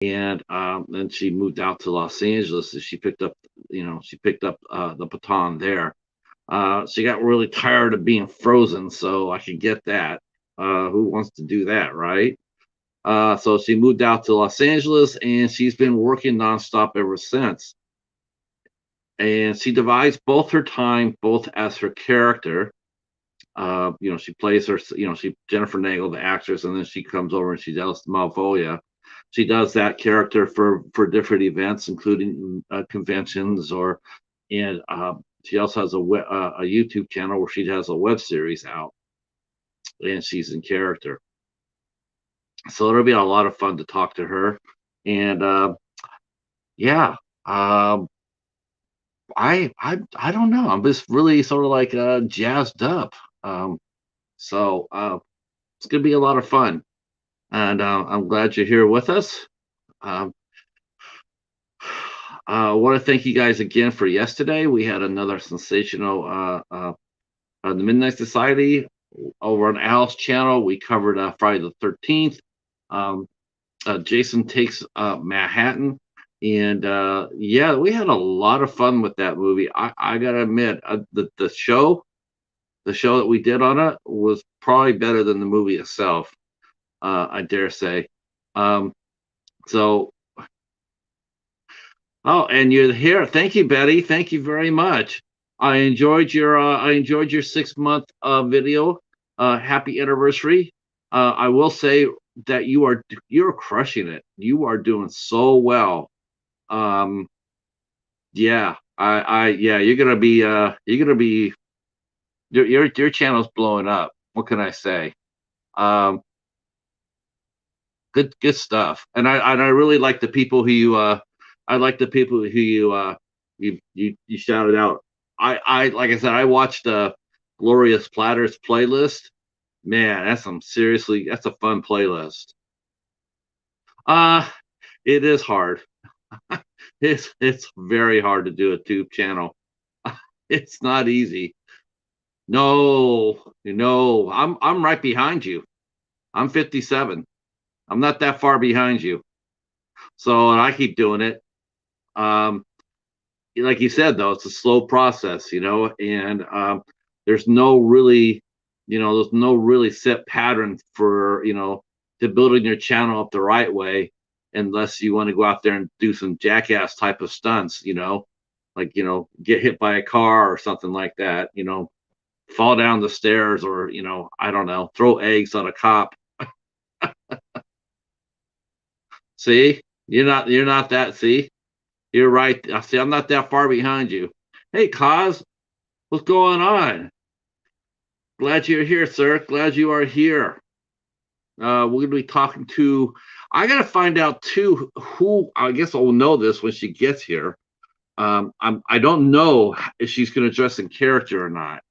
and then she moved out to Los Angeles, and she picked up the baton there. She got really tired of being frozen, so I could get that. Who wants to do that, right? So she moved out to Los Angeles, and she's been working nonstop ever since. And she divides both her time, both as her character. She plays her, she Jennifer Nangle, the actress, and then she comes over and she does Malvolia. She does that character for different events, including conventions, and she also has a YouTube channel where she has a web series out, and she's in character. So it'll be a lot of fun to talk to her, and yeah, um, I don't know. I'm just really sort of like jazzed up. Um, so it's gonna be a lot of fun, and I'm glad you're here with us. Um, I want to thank you guys again for yesterday. We had another sensational the Midnight Society over on Al's channel. We covered Friday the 13th. Um, Jason Takes Manhattan, and yeah, we had a lot of fun with that movie. I gotta admit, the show that we did on it was probably better than the movie itself. I dare say. Um, so, oh, and you're here. Thank you, Betty. Thank you very much. I enjoyed your 6 month video. Happy anniversary. I will say that you're crushing it. You are doing so well. Um, yeah, yeah, you're gonna be your channel's blowing up. What can I say? Um, good stuff. And I really like the people who I like the people who you shouted out. I like I said, I watched Glorious Platters playlist. Man, that's a fun playlist. Uh it is hard. It's very hard to do a tube channel. It's not easy. No, no, I'm right behind you. I'm 57. I'm not that far behind you. So, and I keep doing it. Um, like you said, though, it's a slow process, and there's no really set pattern for, to building your channel up the right way, unless you want to go out there and do some jackass type of stunts, like, get hit by a car or something like that, fall down the stairs, or, I don't know, throw eggs on a cop. See, you're not that, see, you're right. I see, I'm not that far behind you. Hey, Cos, what's going on? Glad you're here, sir. Glad you are here. We're gonna be talking to. I gotta find out too who. I guess I'll know this when she gets here. I don't know if she's gonna dress in character or not.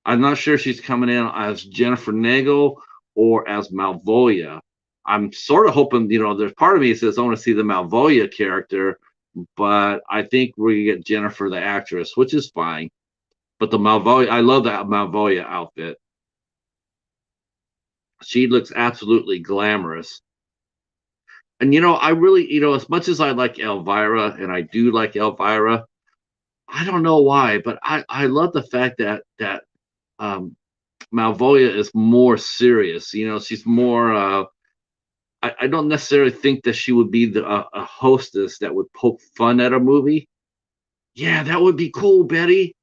I'm not sure if she's coming in as Jennifer Nagel or as Malvolia. I'm sort of hoping, there's part of me that says I want to see the Malvolia character, but I think we get Jennifer the actress, which is fine. But the Malvolia, I love that Malvolia outfit. She looks absolutely glamorous. And I really, as much as I like Elvira, and I do like Elvira, I don't know why, but I love the fact that um, Malvolia is more serious. She's more. I don't necessarily think that she would be a hostess that would poke fun at a movie. Yeah, that would be cool, Betty.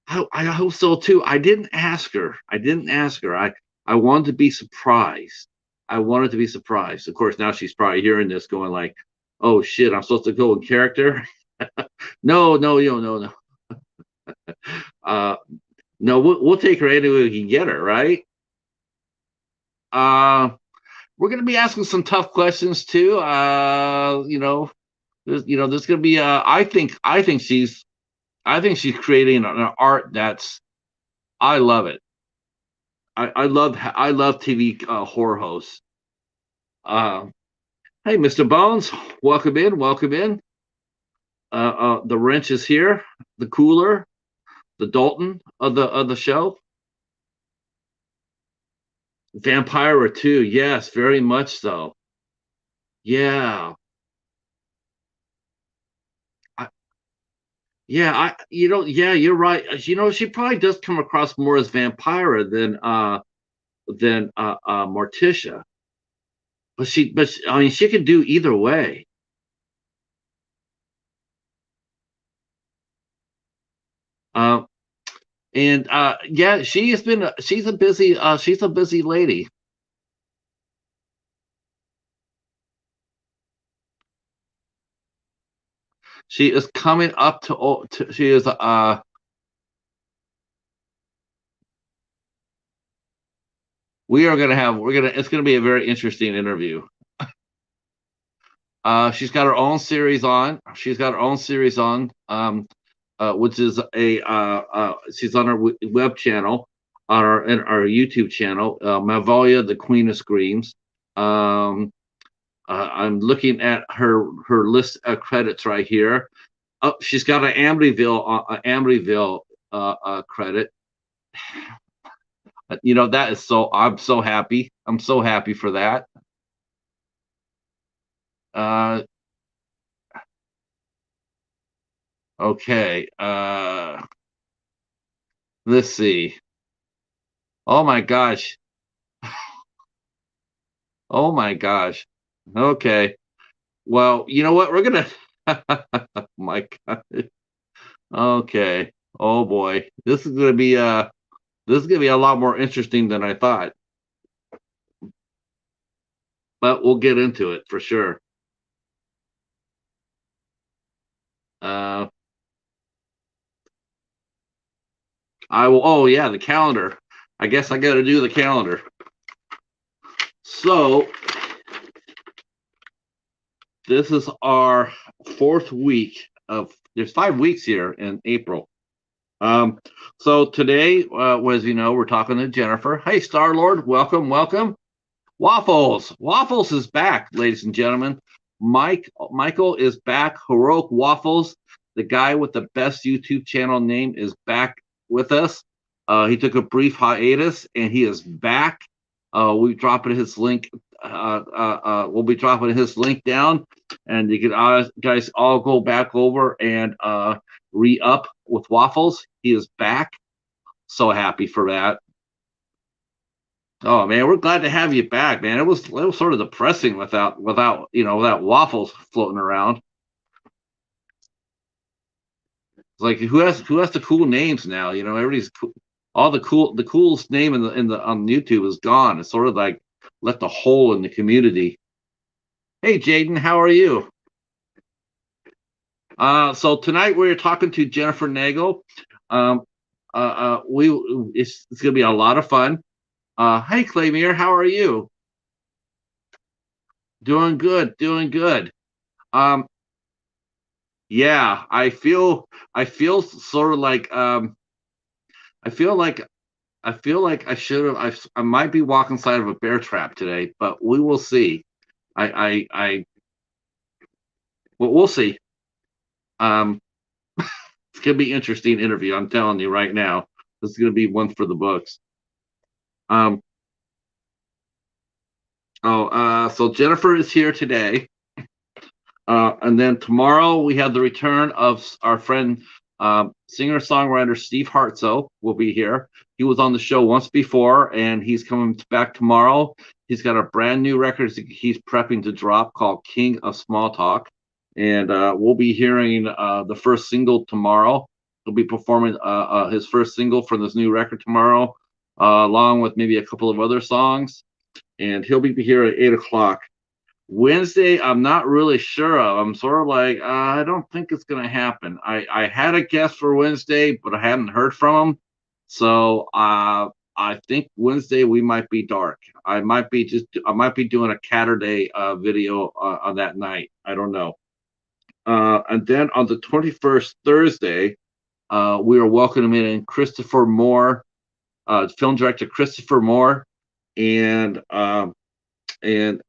I hope so too. I didn't ask her. I wanted to be surprised. I wanted to be surprised. Of course, now she's probably hearing this, going like, "Oh shit, I'm supposed to go in character." No, no, no. Uh, no, we'll take her anyway we can get her, right? Uh, we're gonna be asking some tough questions too. There's gonna be. I think she's creating an art that's. I love it. I love TV horror hosts. Uh, hey, Mr. Bones, welcome in, welcome in. The wrench is here, the cooler, the Dalton of the show. Vampira too, yes, very much so. Yeah. Yeah, yeah, you're right. She probably does come across more as Vampira than Morticia. I mean, she could do either way. Uh, and yeah, she's a busy lady. She is coming up to she is it's gonna be a very interesting interview. She's got her own series on. She's got her own series on, which is she's on her web channel, on our YouTube channel, Malvolia, the Queen of Screams. Um, I'm looking at her list of credits right here. Oh, she's got an Amityville credit. That is so. I'm so happy. I'm so happy for that. Uh, okay. Let's see. Oh my gosh. Oh my gosh. Okay. Well, you know what? We're gonna. My God. Okay. Oh boy. This is gonna be a lot more interesting than I thought. But we'll get into it for sure. Uh, I will. Oh yeah, the calendar. I guess I got to do the calendar. So this is our fourth week of. There's 5 weeks here in April. Um, so today, as you know, we're talking to Jennifer. Hey, Star Lord, welcome, welcome. Waffles is back, ladies and gentlemen. Michael is back. Heroic Waffles, the guy with the best YouTube channel name, is back with us. He took a brief hiatus, and he is back. We dropping his link. We'll be dropping his link down, and you can guys all go back over and re-up with Waffles. He is back. So happy for that. Oh man, we're glad to have you back, man. It was sort of depressing without Waffles floating around. It's like who has the cool names now? Everybody's cool. All the coolest name in the on YouTube is gone. It's sort of like left a hole in the community. Hey Jaden, how are you? So tonight we're talking to Jennifer Nangle. Um, we it's gonna be a lot of fun. Hey Claymere, how are you? Doing good, doing good. Um, yeah, I feel sort of like I feel like I feel like I should have I might be walking inside of a bear trap today, but we will see. I well, we'll see. Um, it's gonna be interesting interview. I'm telling you right now. This is gonna be one for the books. Um, so Jennifer is here today. And then tomorrow we have the return of our friend, singer-songwriter Steve Hartso will be here. He was on the show once before, and he's coming back tomorrow. He's got a brand new record he's prepping to drop called King of Small Talk. And we'll be hearing the first single tomorrow. He'll be performing his first single from this new record tomorrow, along with maybe a couple of other songs. And he'll be here at 8 o'clock. Wednesday, I'm not really sure of. I'm sort of like, I don't think it's going to happen. I had a guest for Wednesday, but I hadn't heard from him. So I think Wednesday we might be dark. I might be doing a Catterday video on that night. I don't know. And then on the 21st, Thursday, we are welcoming in Christopher Moore, film director Christopher Moore, and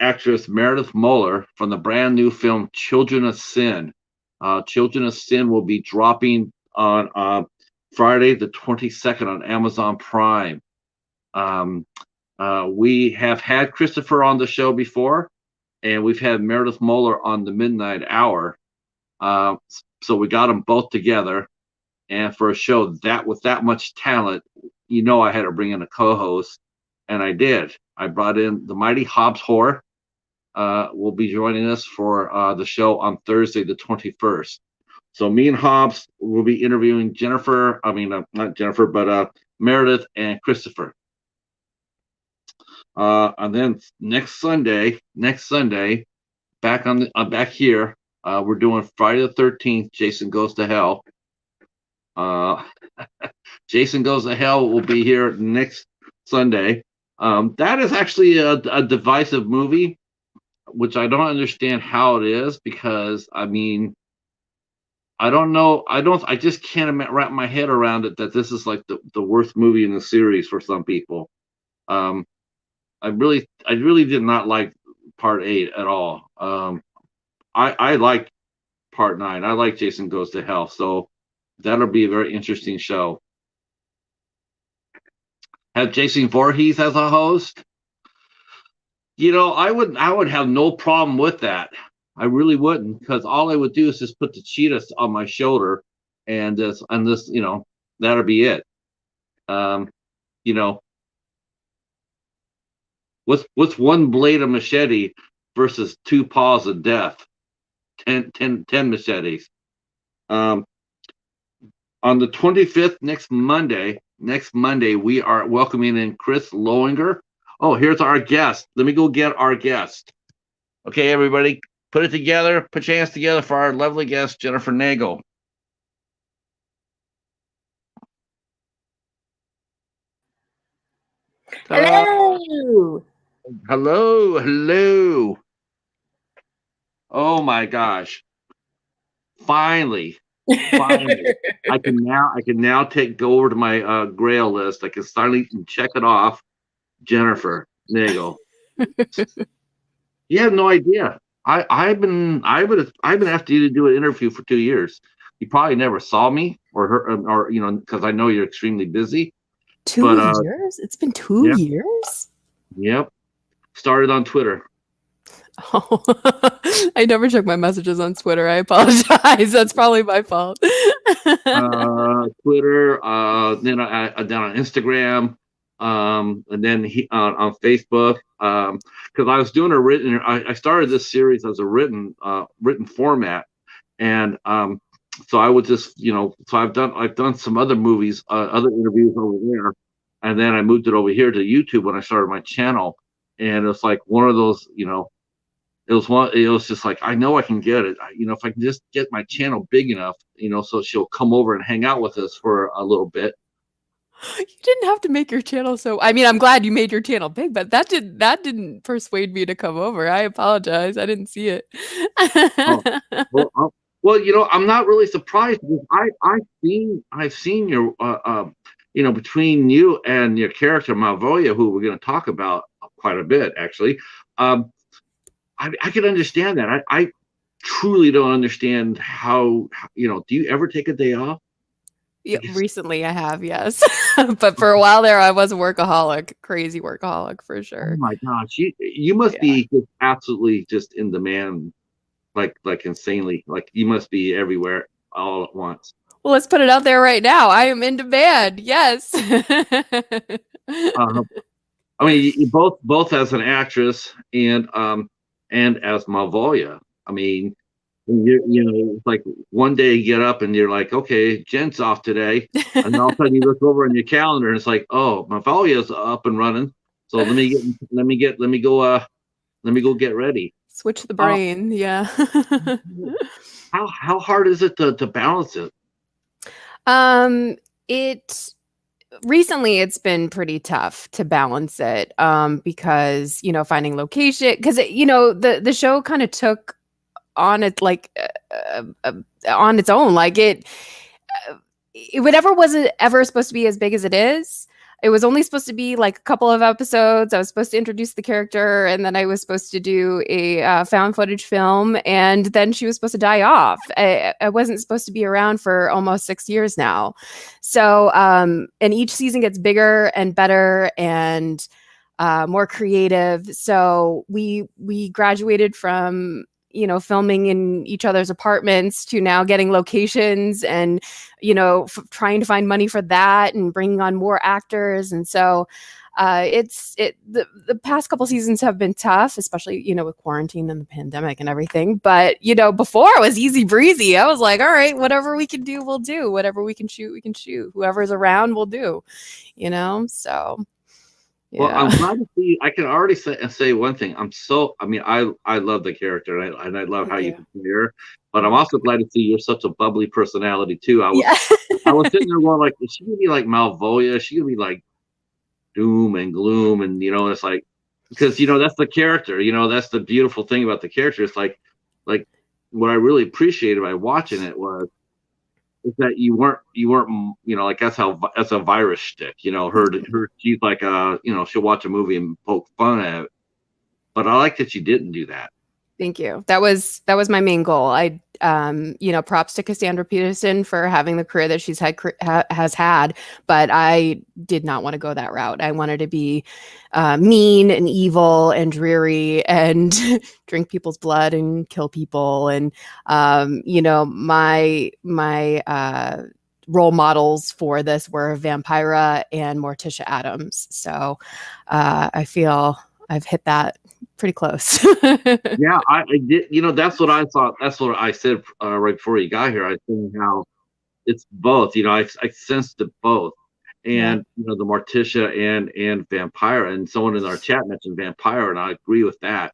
actress Meredith Muller from the brand new film Children of Sin. Children of Sin will be dropping on Friday the 22nd on Amazon Prime. We have had Christopher on the show before, and we've had Meredith Muller on the Midnight Hour. So we got them both together. And for a show that with that much talent, I had to bring in a co-host, and I did. I brought in the mighty Hobbs Hoare. Will be joining us for the show on Thursday, the 21st. So me and Hobbs will be interviewing Jennifer. I mean, not Jennifer, but Meredith and Christopher. And then next Sunday, back back here, we're doing Friday the 13th. Jason Goes to Hell. Jason Goes to Hell will be here next Sunday. That is actually a divisive movie, which I don't understand how it is, because I mean, I don't know. I just can't wrap my head around it that this is like the worst movie in the series for some people. I really did not like part 8 at all. I like part 9. I like Jason Goes to Hell, so that'll be a very interesting show. Have Jason Voorhees as a host? I would have no problem with that. I really wouldn't, because all I would do is just put the Cheetah on my shoulder, and this, that'll be it. What's one blade of machete versus 2 paws of death? 10 machetes. On the 25th, next Monday, we are welcoming in Chris Lowinger. Oh, here's our guest. Let me go get our guest. Okay, everybody, put it together. Put your hands together for our lovely guest, Jennifer Nangle. Hello. Hello. Oh my gosh. Finally. I can now go over to my Grail list. I can finally check it off. Jennifer Nangle. You have no idea. I've been asking you to do an interview for 2 years. You probably never saw me or because I know you're extremely busy. 2 years? It's been 2 years? Yep. Started on Twitter. Oh, I never check my messages on Twitter. I apologize. That's probably my fault. Twitter, then on Instagram, and then on Facebook. Because I was doing I started this series as a written format, and so I would just so I've done some other movies, other interviews over there, and then I moved it over here to YouTube when I started my channel, and it's like one of those it was just like, I know I can get it. If I can just get my channel big enough, so she'll come over and hang out with us for a little bit. You didn't have to make your channel so. I mean, I'm glad you made your channel big, but that didn't persuade me to come over. I apologize. I didn't see it. Well, I'm not really surprised, because I've seen your between you and your character Malvolia, who we're going to talk about quite a bit actually. I can understand that. I truly don't understand how, do you ever take a day off? Yeah, recently I have, yes. But for a while there, I was a workaholic, crazy workaholic for sure. Oh my gosh. You must be just absolutely just in demand, like insanely. Like you must be everywhere all at once. Well, let's put it out there right now. I am in demand. Yes. I mean, you both as an actress and as Malvolia. I mean, it's like one day you get up and you're like, okay, Jen's off today, and then all of a sudden you look over on your calendar and it's like, oh, Malvolia's up and running. So let me go get ready. Switch the brain, yeah. How hard is it to balance it? Recently it's been pretty tough to balance it, because finding location, because the show kind of took on it like on its own, like it wasn't ever supposed to be as big as it is. It was only supposed to be like a couple of episodes. I was supposed to introduce the character, and then I was supposed to do a found footage film, and then she was supposed to die off. I wasn't supposed to be around for almost 6 years now. So, and each season gets bigger and better and more creative. So we graduated from filming in each other's apartments to now getting locations and, trying to find money for that and bringing on more actors. And so the past couple seasons have been tough, especially, with quarantine and the pandemic and everything. But, before it was easy breezy. I was like, all right, whatever we can do, we'll do. Whatever we can shoot, we can shoot. Whoever's around, we'll do, so. Yeah. Well, I'm glad to see. I can already say one thing. I love the character, and I love how you portray her. But I'm also glad to see you're such a bubbly personality too. I was sitting there going like, is she gonna be like Malvolia? Is she gonna be like doom and gloom? And it's like, because that's the character. That's the beautiful thing about the character. It's like what I really appreciated by watching it is that you weren't like that's a virus shtick. Her she's like she'll watch a movie and poke fun at it. But I like that you didn't do that. Thank you. That was my main goal. I props to Cassandra Peterson for having the career that she's has had, but I did not want to go that route. I wanted to be mean and evil and dreary and drink people's blood and kill people. And my role models for this were Vampira and Morticia Addams. So I feel I've hit that pretty close. Yeah, I did. That's what I thought. That's what I said right before you got here. I think how it's both. I sensed it both, and the Morticia and Vampire, and someone in our chat mentioned Vampire, and I agree with that.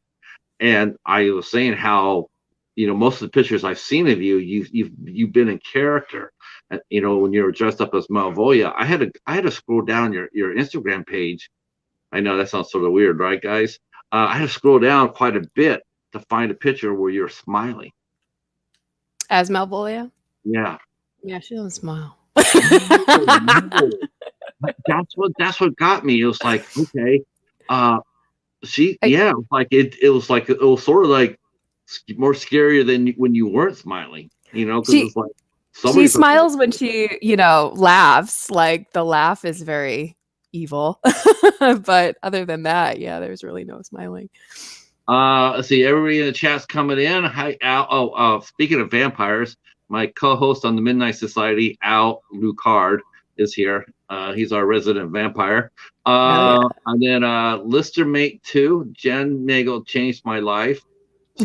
And I was saying how most of the pictures I've seen of you've been in character. And, when you were dressed up as Malvolia, I had to scroll down your Instagram page. I know that sounds sort of weird, right, guys? I had to scroll down quite a bit to find a picture where you're smiling. As Malvolia? Yeah. Yeah, she doesn't smile. No. That's what got me. It was like, okay, it was sort of like more scarier than when you weren't smiling, because it's like she smiles when she, laughs. Like the laugh is very evil, but other than that, there's really no smiling. Let's see, everybody in the chat's coming in. Hi, Al. Speaking of vampires, my co-host on the Midnight Society, Al Lucard, is here. He's our resident vampire. And then Lister Mate 2, Jenn Nangle changed my life,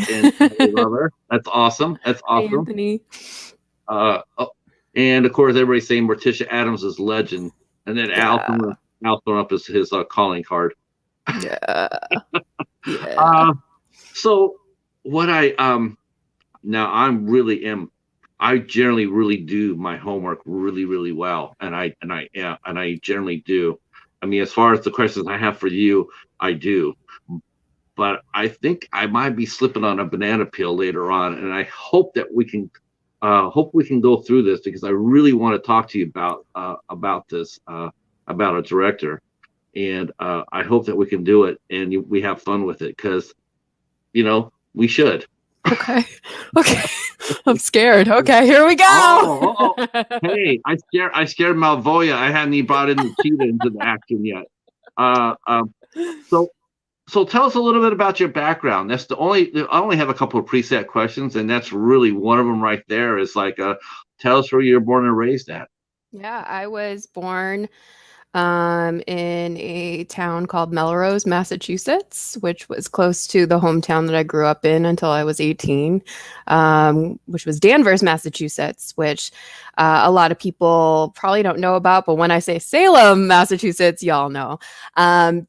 and I love her. That's awesome. That's awesome. Hey, Anthony. And of course, everybody's saying Morticia Addams is legend, and then Al throwing up his calling card. Yeah. So what I I generally really do my homework really, really well, and I generally do. I mean, as far as the questions I have for you, I do. But I think I might be slipping on a banana peel later on, and I hope that we can go through this, because I really want to talk to you about this. About a director, and I hope that we can do it and we have fun with it, because we should. Okay. I'm scared. Okay, here we go. Oh. Hey, I scared Malvolia. I hadn't even brought in the Cheetah into the action yet. So tell us a little bit about your background. I only have a couple of preset questions, and that's really one of them right there. Is like, tell us where you were born and raised at. Yeah, I was born in a town called Melrose, Massachusetts, which was close to the hometown that I grew up in until I was 18, which was Danvers, Massachusetts, which a lot of people probably don't know about. But when I say Salem, Massachusetts, y'all know.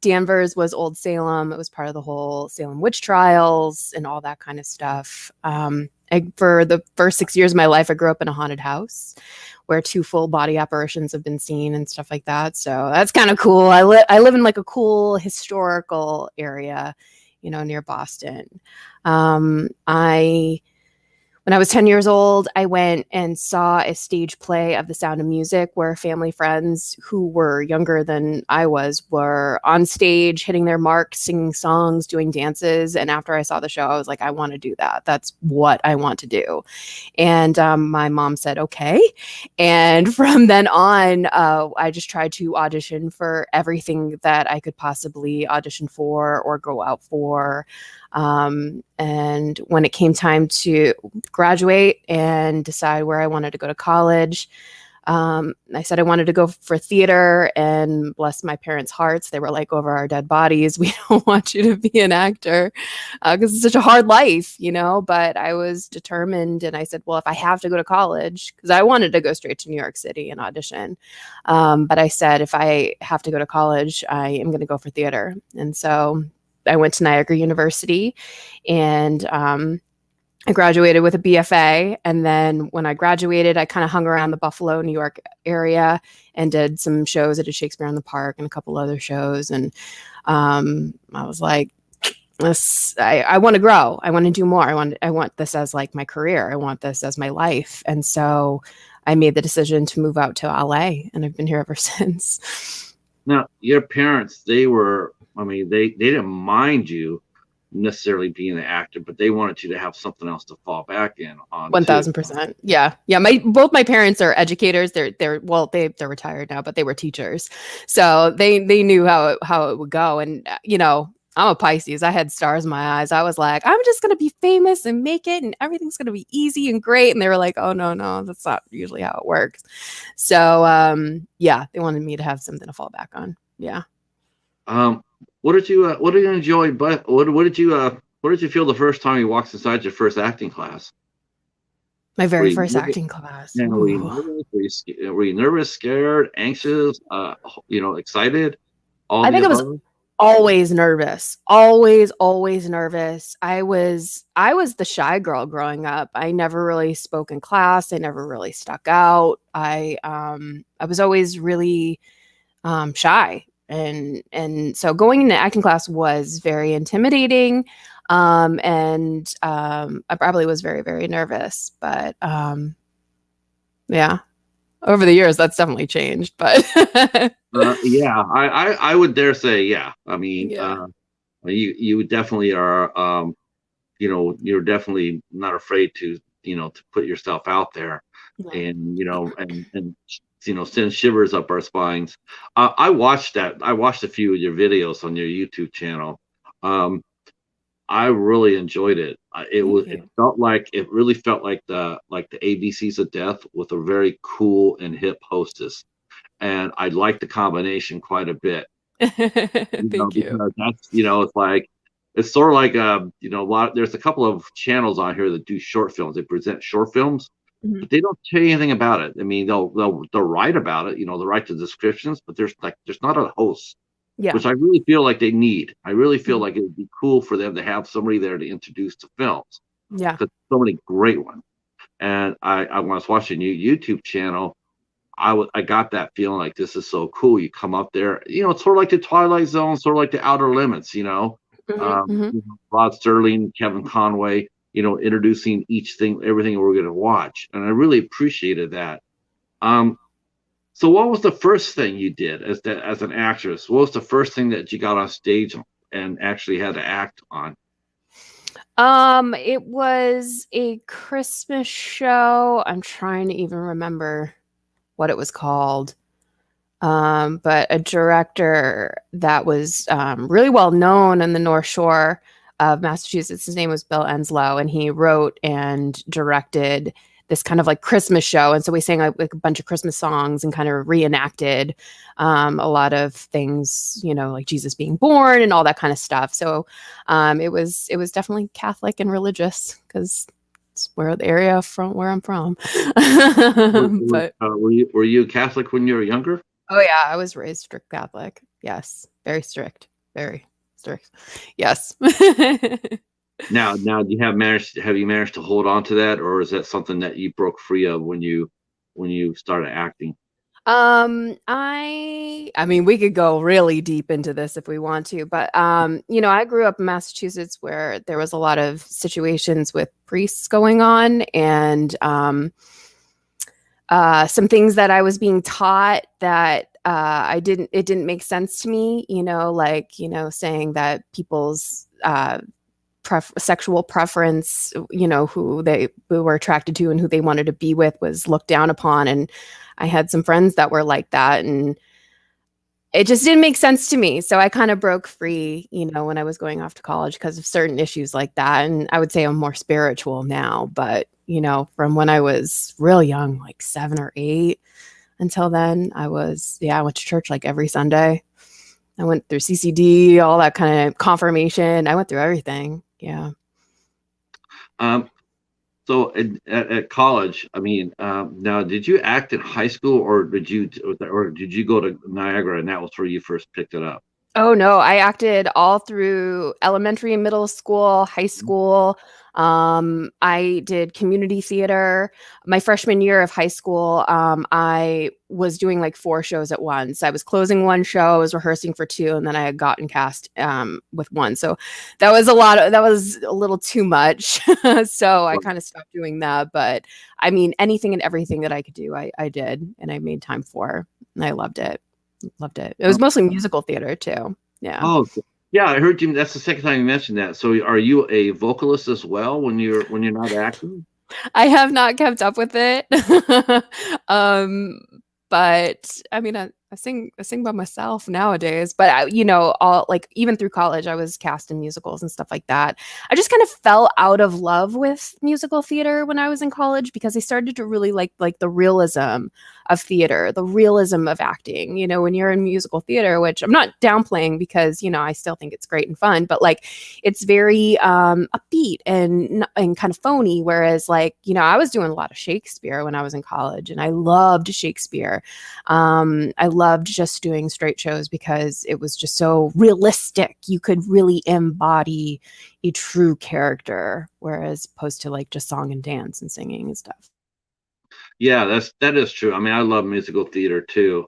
Danvers was Old Salem. It was part of the whole Salem witch trials and all that kind of stuff. For the first 6 years of my life, I grew up in a haunted house where 2 full body apparitions have been seen and stuff like that. So that's kind of cool. I live in like a cool historical area, near Boston. When I was 10 years old, I went and saw a stage play of The Sound of Music, where family friends who were younger than I was were on stage, hitting their mark, singing songs, doing dances. And after I saw the show, I was like, I want to do that. That's what I want to do. And my mom said, okay. And from then on, I just tried to audition for everything that I could possibly audition for or go out for. And when it came time to graduate and decide where I wanted to go to college, I said I wanted to go for theater, and bless my parents' hearts, they were like, over our dead bodies, we don't want you to be an actor because it's such a hard life, But I was determined, and I said, well, if I have to go to college, because I wanted to go straight to New York City and audition. But I said, if I have to go to college, I am going to go for theater. And so I went to Niagara University, and I graduated with a BFA, and then when I graduated, I kind of hung around the Buffalo, New York area and did some shows. I did Shakespeare in the Park and a couple other shows, and I was like, I want to grow. I want to do more. I want this as like my career. I want this as my life, and so I made the decision to move out to LA, and I've been here ever since. Now, your parents, they didn't mind you necessarily being an actor, but they wanted you to have something else to fall back in on. 1,000%. Yeah. Both my parents are educators. They're retired now, but they were teachers, so they knew how it would go. And I'm a Pisces. I had stars in my eyes. I was like, I'm just gonna be famous and make it, and everything's gonna be easy and great. And they were like, oh no, that's not usually how it works. So yeah, they wanted me to have something to fall back on. Yeah. What did you enjoy? But what did you feel the first time you walked inside your first acting class? My very first acting class. Yeah, were you nervous? Were you nervous, scared, anxious? Excited? I think I was always nervous. Always nervous. I was the shy girl growing up. I never really spoke in class. I never really stuck out. I was always really shy. And so going into acting class was very intimidating. And I probably was very, very nervous, but yeah, over the years that's definitely changed, but yeah, I would dare say, yeah. I mean, yeah. You definitely are, you're definitely not afraid to put yourself out there, and send shivers up our spines. I watched a few of your videos on your YouTube channel. I really enjoyed it. It really felt like the ABCs of Death with a very cool and hip hostess, and I like the combination quite a bit. Thank you. Because that's it's sort of like there's a couple of channels on here that do short films. They present short films, but they don't tell you anything about it. I mean, they'll write about it, they'll write the descriptions, but there's not a host, which I really feel like they need. I really feel like it would be cool for them to have somebody there to introduce to films. Yeah, because so many great ones. And I when I was watching your YouTube channel, I got that feeling like this is so cool. You come up there, it's sort of like the Twilight Zone, sort of like the Outer Limits, Rod Serling, Kevin Conway, introducing everything we're going to watch. And I really appreciated that. So what was the first thing you did as an actress? What was the first thing that you got on stage and actually had to act on? It was a Christmas show. I'm trying to even remember what it was called. But a director that was really well known in the North Shore of Massachusetts. His name was Bill Enslow, and he wrote and directed this kind of like Christmas show. And so we sang like a bunch of Christmas songs and kind of reenacted a lot of things, like Jesus being born and all that kind of stuff. So it was definitely Catholic and religious because it's the area from where I'm from. But were you Catholic when you were younger? Oh yeah, I was raised strict Catholic. Yes, very strict, very strict. Yes. Now, have you managed to hold on to that, or is that something that you broke free of when you started acting? I mean, we could go really deep into this if we want to, but I grew up in Massachusetts where there was a lot of situations with priests going on, and some things that I was being taught that it didn't make sense to me, saying that people's sexual preference, who they were attracted to and who they wanted to be with was looked down upon. And I had some friends that were like that. And it just didn't make sense to me. So I kind of broke free, when I was going off to college because of certain issues like that. And I would say I'm more spiritual now, but from when I was real young, like 7 or 8, until then, I went to church like every Sunday. I went through CCD, all that kind of confirmation. I went through everything. Yeah. Um, so at college, I mean, now did you act in high school, or did you go to Niagara and that was where you first picked it up? Oh no, I acted all through elementary and middle school, high school. I did community theater. My freshman year of high school, I was doing like 4 shows at once. I was closing one show, I was rehearsing for 2, and then I had gotten cast with one. So that was a little too much. So I kind of stopped doing that. But I mean, anything and everything that I could do, I did, and I made time for, and I loved it. Loved it. It was mostly musical theater too. Yeah. Oh, yeah, I heard you. That's the second time you mentioned that. So, are you a vocalist as well when you're not acting? I have not kept up with it. um, but I mean, I sing by myself nowadays. But all like even through college, I was cast in musicals and stuff like that. I just kind of fell out of love with musical theater when I was in college because I started to really like the realism of theater, the realism of acting. When you're in musical theater, which I'm not downplaying because I still think it's great and fun, but like it's very upbeat and kind of phony. Whereas like I was doing a lot of Shakespeare when I was in college, and I loved Shakespeare. I loved just doing straight shows because it was just so realistic. You could really embody a true character, whereas opposed to like just song and dance and singing and stuff. Yeah, that is true. I mean, I love musical theater too,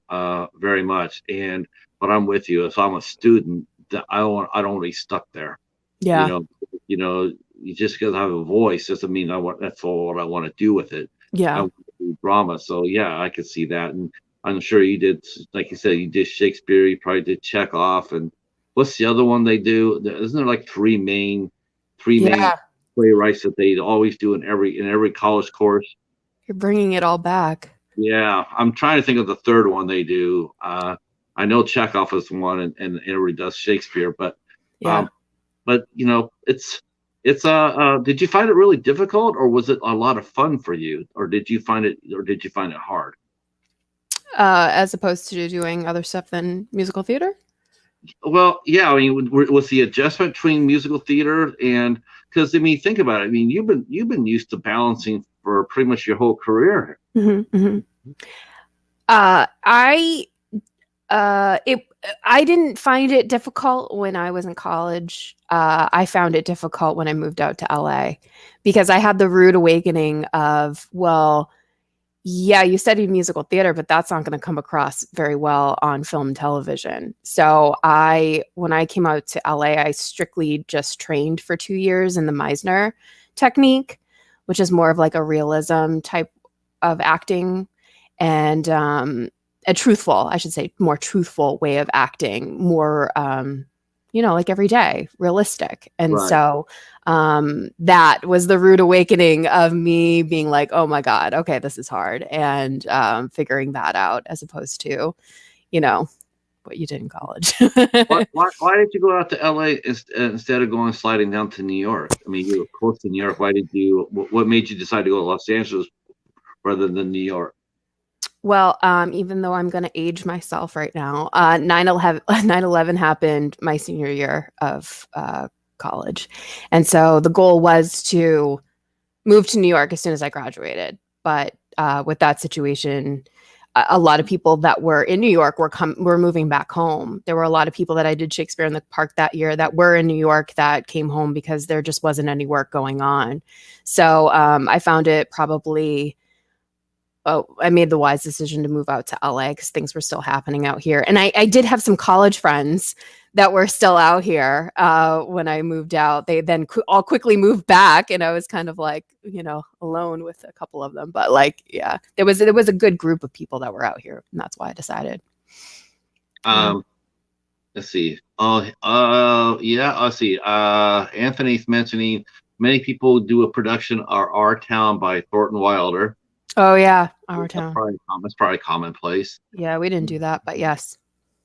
very much. But I'm with you. If I'm a student, I don't want to be stuck there. You Yeah. know, just because I have a voice doesn't mean that's all what I want to do with it. I Yeah. want to do drama. So yeah, I could see that. And I'm sure you did, like you said, you did Shakespeare. You probably did Chekhov. And what's the other one they do? Isn't there like three main Yeah. playwrights that they always do in every college course? You're bringing it all back. Yeah, I'm trying to think of the third one they do. I know Chekhov is one, and everybody does Shakespeare, but Yeah. um, it's. Did you find it really difficult, or was it a lot of fun for you, or did you find it hard? As opposed to doing other stuff than musical theater. Well, yeah, I mean, was the adjustment between musical theater and because I mean, think about it. I mean, you've been used to balancing for pretty much your whole career. Mm-hmm. I it I didn't find it difficult when I was in college. I found it difficult when I moved out to LA because I had the rude awakening of, well, yeah, you studied musical theater, but that's not going to come across very well on film and television. So when I came out to LA, I strictly just trained for 2 years in the Meisner technique, which is more of like a realism type of acting and a truthful, I should say, more truthful way of acting, more like every day, realistic. And Right. so that was the rude awakening of me being like, oh my God, okay, this is hard. And figuring that out as opposed to, what you did in college. Why did you go out to LA instead of going sliding down to New York? I mean, you were close to New York. What made you decide to go to Los Angeles rather than New York? Well, even though I'm going to age myself right now, 9/11 happened my senior year of college. And so the goal was to move to New York as soon as I graduated. But with that situation, a lot of people that were in New York were moving back home. There were a lot of people that I did Shakespeare in the Park that year that were in New York that came home because there just wasn't any work going on. So I found it probably I made the wise decision to move out to LA because things were still happening out here. And I did have some college friends that were still out here when I moved out. They then all quickly moved back, and I was kind of like, alone with a couple of them. But like, yeah, there was a good group of people that were out here, and that's why I decided. Yeah. Let's see. Yeah, let's see. Anthony's mentioning many people do a production of Our Town by Thornton Wilder. Oh yeah, Our Town. That's probably commonplace. Yeah, we didn't do that, but yes.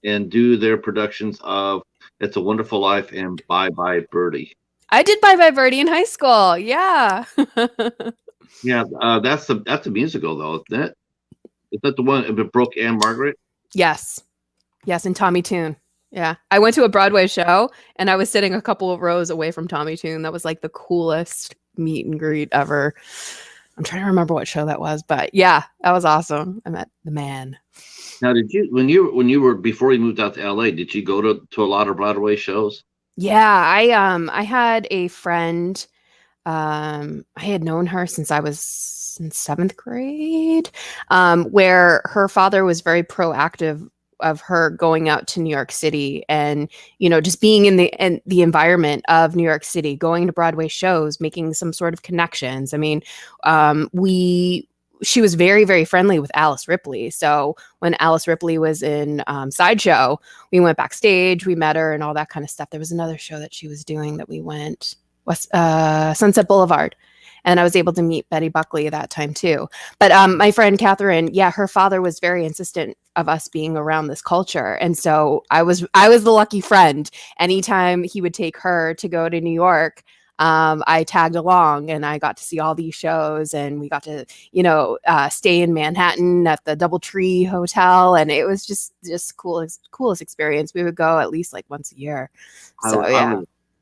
and do their productions of It's a Wonderful Life and Bye Bye Birdie. I did Bye Bye Birdie in high school. Yeah. Yeah, that's a musical though, isn't it? Is that the one with Brooke and Margaret? Yes. Yes, and Tommy Tune. Yeah. I went to a Broadway show and I was sitting a couple of rows away from Tommy Tune. That was like the coolest meet and greet ever. I'm trying to remember what show that was, but yeah, that was awesome. I met the man. Now, did you when you were before you moved out to LA, did you go to a lot of Broadway shows? Yeah, I had a friend. I had known her since I was in seventh grade, where her father was very proactive of her going out to New York City and just being in the environment of New York City, going to Broadway shows, making some sort of connections. I mean, we she was very, very friendly with Alice Ripley. So when Alice Ripley was in Sideshow, we went backstage, we met her, and all that kind of stuff. There was another show that she was doing that we went. Sunset Boulevard. And I was able to meet Betty Buckley that time too. But my friend Catherine, yeah, her father was very insistent of us being around this culture. And so I was the lucky friend. Anytime he would take her to go to New York, I tagged along and I got to see all these shows and we got to, stay in Manhattan at the Doubletree Hotel. And it was just coolest experience. We would go at least like once a year. So yeah.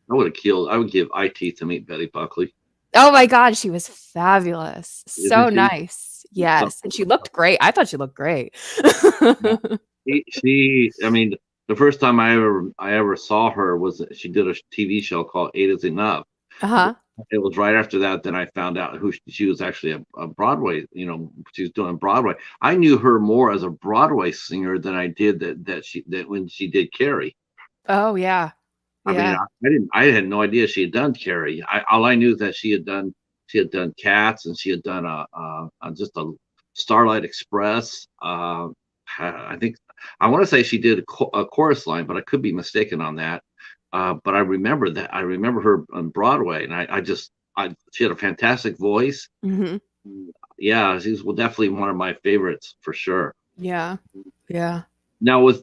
I would have killed. I would give IT to meet Betty Buckley. Oh my God, she was fabulous. So Isn't she? nice. Yes. And she looked great. I thought she looked great. I mean, the first time I ever saw her was she did a TV show called Eight Is Enough. Uh-huh. It was right after that I found out who she was actually a Broadway. She was doing Broadway. I knew her more as a Broadway singer than I did that when she did Carrie. Oh yeah. I mean, I had no idea she had done Carrie. All I knew is that she had done Cats, and she had done just a Starlight Express. I think I want to say she did a chorus line, but I could be mistaken on that. But I remember that. I remember her on Broadway, and she had a fantastic voice. Mm-hmm. Yeah, she's definitely one of my favorites for sure. Yeah. Yeah. Now, was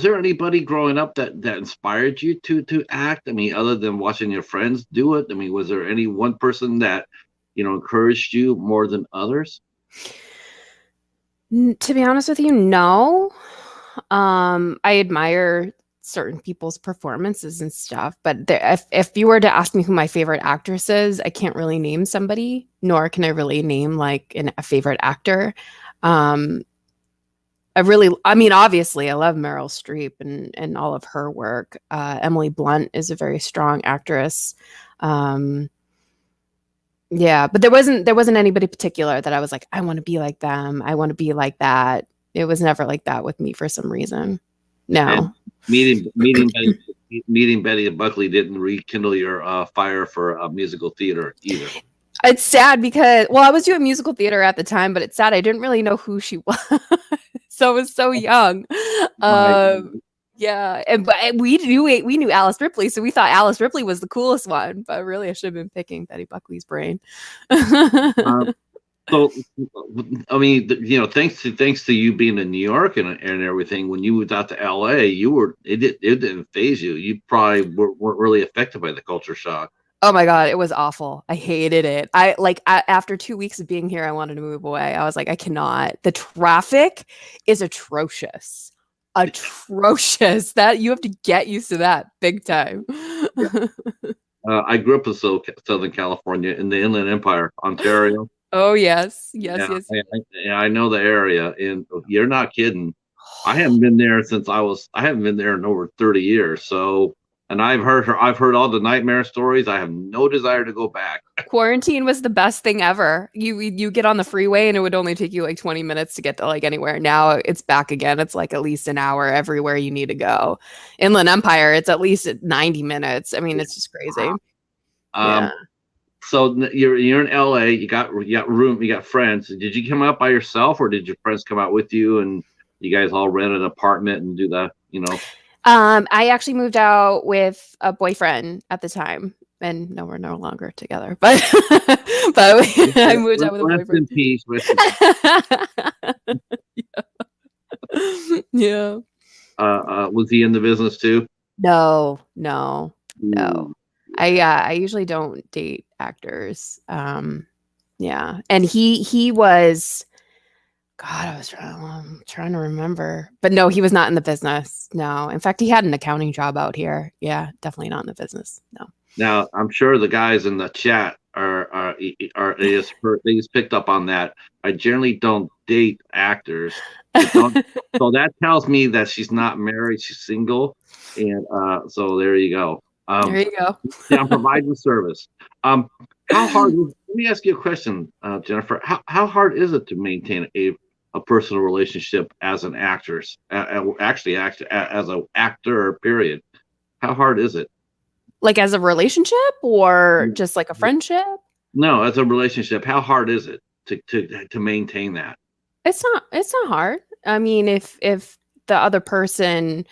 there anybody growing up that inspired you to act? I mean, other than watching your friends do it, I mean, was there any one person that encouraged you more than others? To be honest with you, no. I admire certain people's performances and stuff, but if you were to ask me who my favorite actress is, I can't really name somebody, nor can I really name like a favorite actor. Obviously, I love Meryl Streep and all of her work. Emily Blunt is a very strong actress. Yeah, but there wasn't anybody particular that I was like, I want to be like them. I want to be like that. It was never like that with me for some reason. No. And meeting Betty Buckley didn't rekindle your fire for musical theater either. It's sad because, I was doing musical theater at the time, but it's sad I didn't really know who she was. So I was so young. Yeah, but we knew Alice Ripley, so we thought Alice Ripley was the coolest one. But really, I should have been picking Betty Buckley's brain. So, I mean, thanks to you being in New York and everything, when you moved out to LA, it didn't phase you. You probably weren't really affected by the culture shock. Oh my God, it was awful. I hated it. After 2 weeks of being here, I wanted to move away. I was like, I cannot. The traffic is atrocious. Atrocious. That you have to get used to that big time. Yeah. I grew up in Southern California in the Inland Empire, Ontario. Oh yes. I know the area, and you're not kidding. I haven't been there in over 30 years. So, and I've heard all the nightmare stories. I have no desire to go back. Quarantine was the best thing ever. You get on the freeway and it would only take you like 20 minutes to get to like anywhere. Now it's back again. It's like at least an hour everywhere you need to go. Inland Empire, it's at least 90 minutes. I mean, it's just crazy. Yeah. So you're in LA. You got room. You got friends. Did you come out by yourself, or did your friends come out with you, and you guys all rent an apartment and do that? I actually moved out with a boyfriend at the time, and no, we're no longer together. But I moved out with a boyfriend. In peace. Yeah. Was he in the business too? No, no, no. Ooh, I usually don't date actors. Yeah, and he was. God, I'm trying to remember, but no, he was not in the business. No, in fact, he had an accounting job out here. Yeah, definitely not in the business. No. now I'm sure the guys in the chat are they just picked up on that. I generally don't date actors, so don't. So that tells me that she's not married; she's single, and so there you go. There you go. Yeah, I'm providing service. How hard? Let me ask you a question, Jennifer. How hard is it to maintain a personal relationship as an actress? Actually, as an actor. Period. How hard is it? Like as a relationship or just like a friendship? No, as a relationship, how hard is it to maintain that? It's not hard. I mean, if the other person,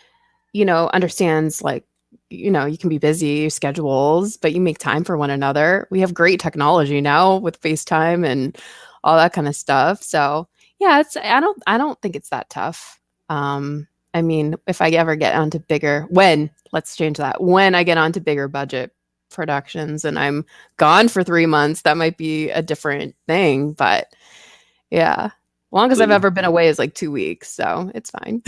understands like, you can be busy schedules, but you make time for one another. We have great technology now with FaceTime and all that kind of stuff. So, yeah, I don't think it's that tough. I mean, if I ever get onto let's change that. When I get onto bigger budget productions and I'm gone for 3 months, that might be a different thing, but yeah. Longest So I've ever been away is like 2 weeks, so it's fine.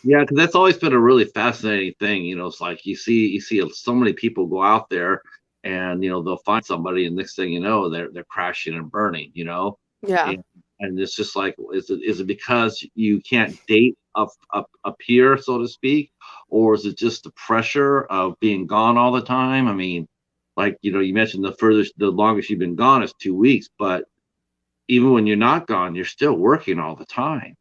yeah, because that's always been a really fascinating thing. It's like you see so many people go out there, and they'll find somebody, and next thing you know, they're crashing and burning. Yeah. And it's just like, is it because you can't date up here, so to speak, or is it just the pressure of being gone all the time? I mean, like you mentioned the longest you've been gone is 2 weeks, but even when you're not gone, you're still working all the time.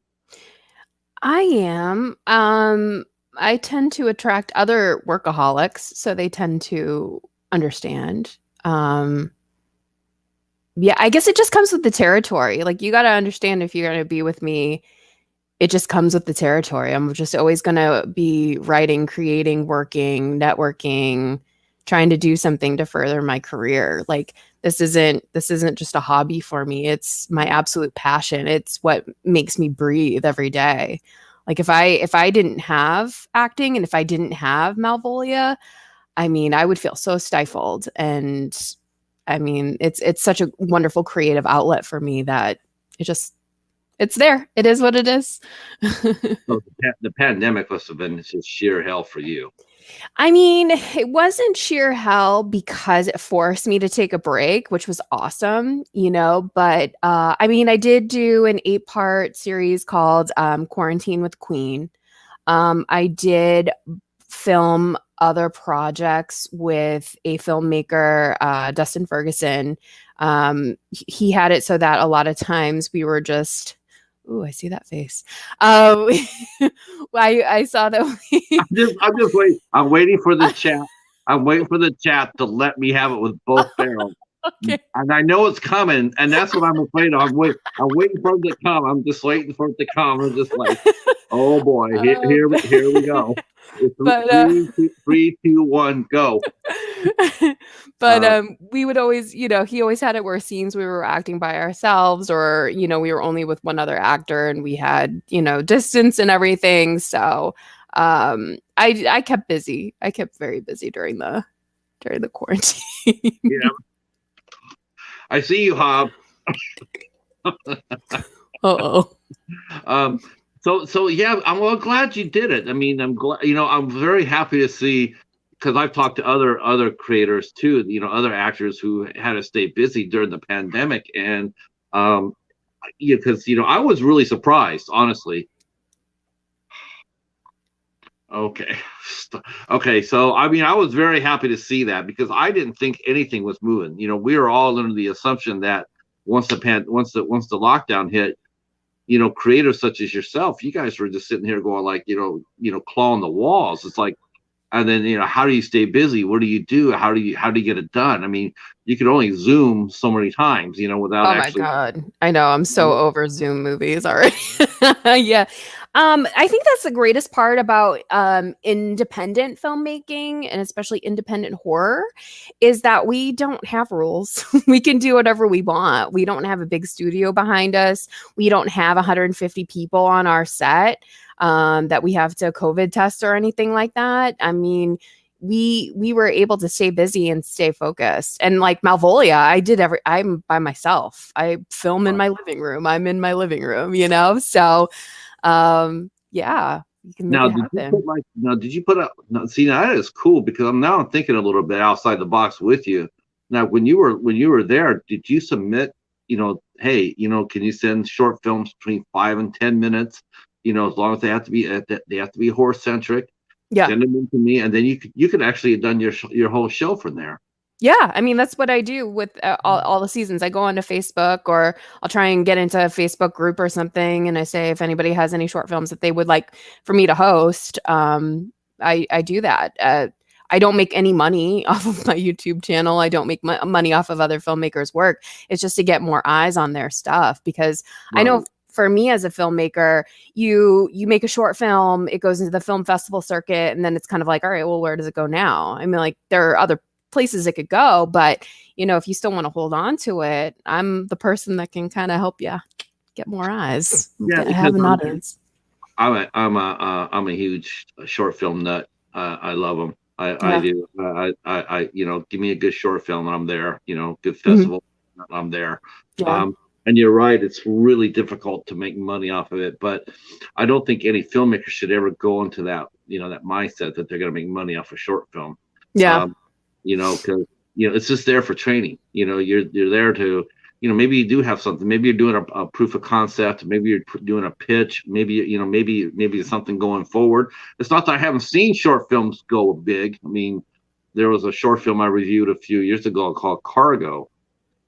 I am. I tend to attract other workaholics, so they tend to understand. Um, yeah, I guess it just comes with the territory. Like you got to understand if you're going to be with me, it just comes with the territory. I'm just always going to be writing, creating, working, networking, trying to do something to further my career. Like this isn't just a hobby for me. It's my absolute passion. It's what makes me breathe every day. Like if I didn't have acting and if I didn't have Malvolia, I mean, I would feel so stifled. And I mean, it's such a wonderful creative outlet for me that it just it's there. It is what it is. So the pandemic must have been just sheer hell for you. I mean, it wasn't sheer hell because it forced me to take a break, which was awesome, but I mean, I did do an 8-part series called Quarantine with Queen. I did film other projects with a filmmaker, Dustin Ferguson. He had it so that a lot of times we were just, ooh, I see that face. I saw that I'm just waiting. I'm waiting for the chat. I'm waiting for the chat to let me have it with both barrels. okay. And I know it's coming, and that's what I'm afraid of. I'm waiting for it to come. I'm just waiting for it to come. I'm just like, oh boy, here we go. It's But three, two, one, go. but we would always, he always had it where scenes we were acting by ourselves or, we were only with one other actor and we had, distance and everything. So I kept busy. I kept very busy during the quarantine. Yeah, I see you, Hob. Uh-oh. So yeah, I'm glad you did it. I mean, I'm glad. I'm very happy to see, because I've talked to other creators too. Other actors who had to stay busy during the pandemic, and yeah, because I was really surprised, honestly. Okay, okay. So I mean, I was very happy to see that because I didn't think anything was moving. We were all under the assumption that once the lockdown hit, creators such as yourself, you guys were just sitting here going like, clawing the walls. It's like, and then, how do you stay busy? What do you do? How do you get it done? I mean, you could only Zoom so many times, without Oh my actually. God. I know. I'm so over Zoom movies already. Yeah. I think that's the greatest part about independent filmmaking and especially independent horror is that we don't have rules. We can do whatever we want. We don't have a big studio behind us. We don't have 150 people on our set that we have to COVID test or anything like that. I mean, we were able to stay busy and stay focused. And like Malvolia, I'm by myself. I film in my living room. I'm in my living room, you know? So yeah, you can make Now, it did you happen. put like now? Did you put up? Now, see, now that is cool because I'm thinking a little bit outside the box with you. Now, when you were there, did you submit? Hey, can you send short films between 5 and 10 minutes? As long as they have to be horror centric. Yeah. Send them in to me, and then you could actually have done your whole show from there. Yeah, I mean that's what I do with all the seasons. I go onto Facebook or I'll try and get into a Facebook group or something, and I say if anybody has any short films that they would like for me to host. I do that. I don't make any money off of my YouTube channel. I don't make money off of other filmmakers' work. It's just to get more eyes on their stuff because I know Right. for me as a filmmaker, you make a short film, it goes into the film festival circuit, and then it's kind of like, all right, well, where does it go now? I mean, like there are other places it could go, but if you still want to hold on to it, I'm the person that can kind of help you get more eyes, Yeah, because have an audience. I'm a huge short film nut. I love them. I Yeah. do. Give me a good short film and I'm there. Good Mhm. festival, I'm there. Yeah. And you're right. It's really difficult to make money off of it, but I don't think any filmmaker should ever go into that mindset that they're going to make money off a short film. Yeah. Um, because it's just there for training. You're there to maybe you do have something. Maybe you're doing a proof of concept. Maybe you're doing a pitch. Maybe it's something going forward. It's not that I haven't seen short films go big. I mean, there was a short film I reviewed a few years ago called Cargo,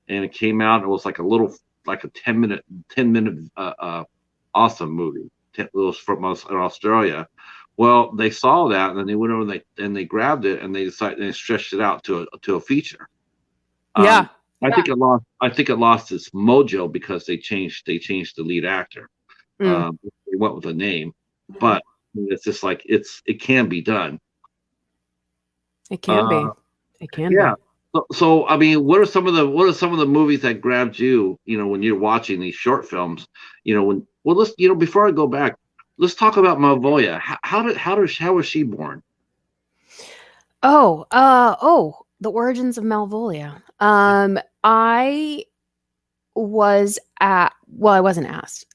and it came out. It was like a 10-minute awesome movie. It was from Australia. Well, they saw that and then they went over and they grabbed it and they decided they stretched it out to a feature. Yeah. I Yeah. think it lost its mojo because they changed the lead actor. Mm. They went with a name, Mhm. but it's just like it can be done. It can Uh, be. It can yeah. be. So I mean, what are some of the movies that grabbed you? When you're watching these short films. Let's before I go back, let's talk about Malvolia. How was she born? The origins of Malvolia. I was at well, I wasn't asked.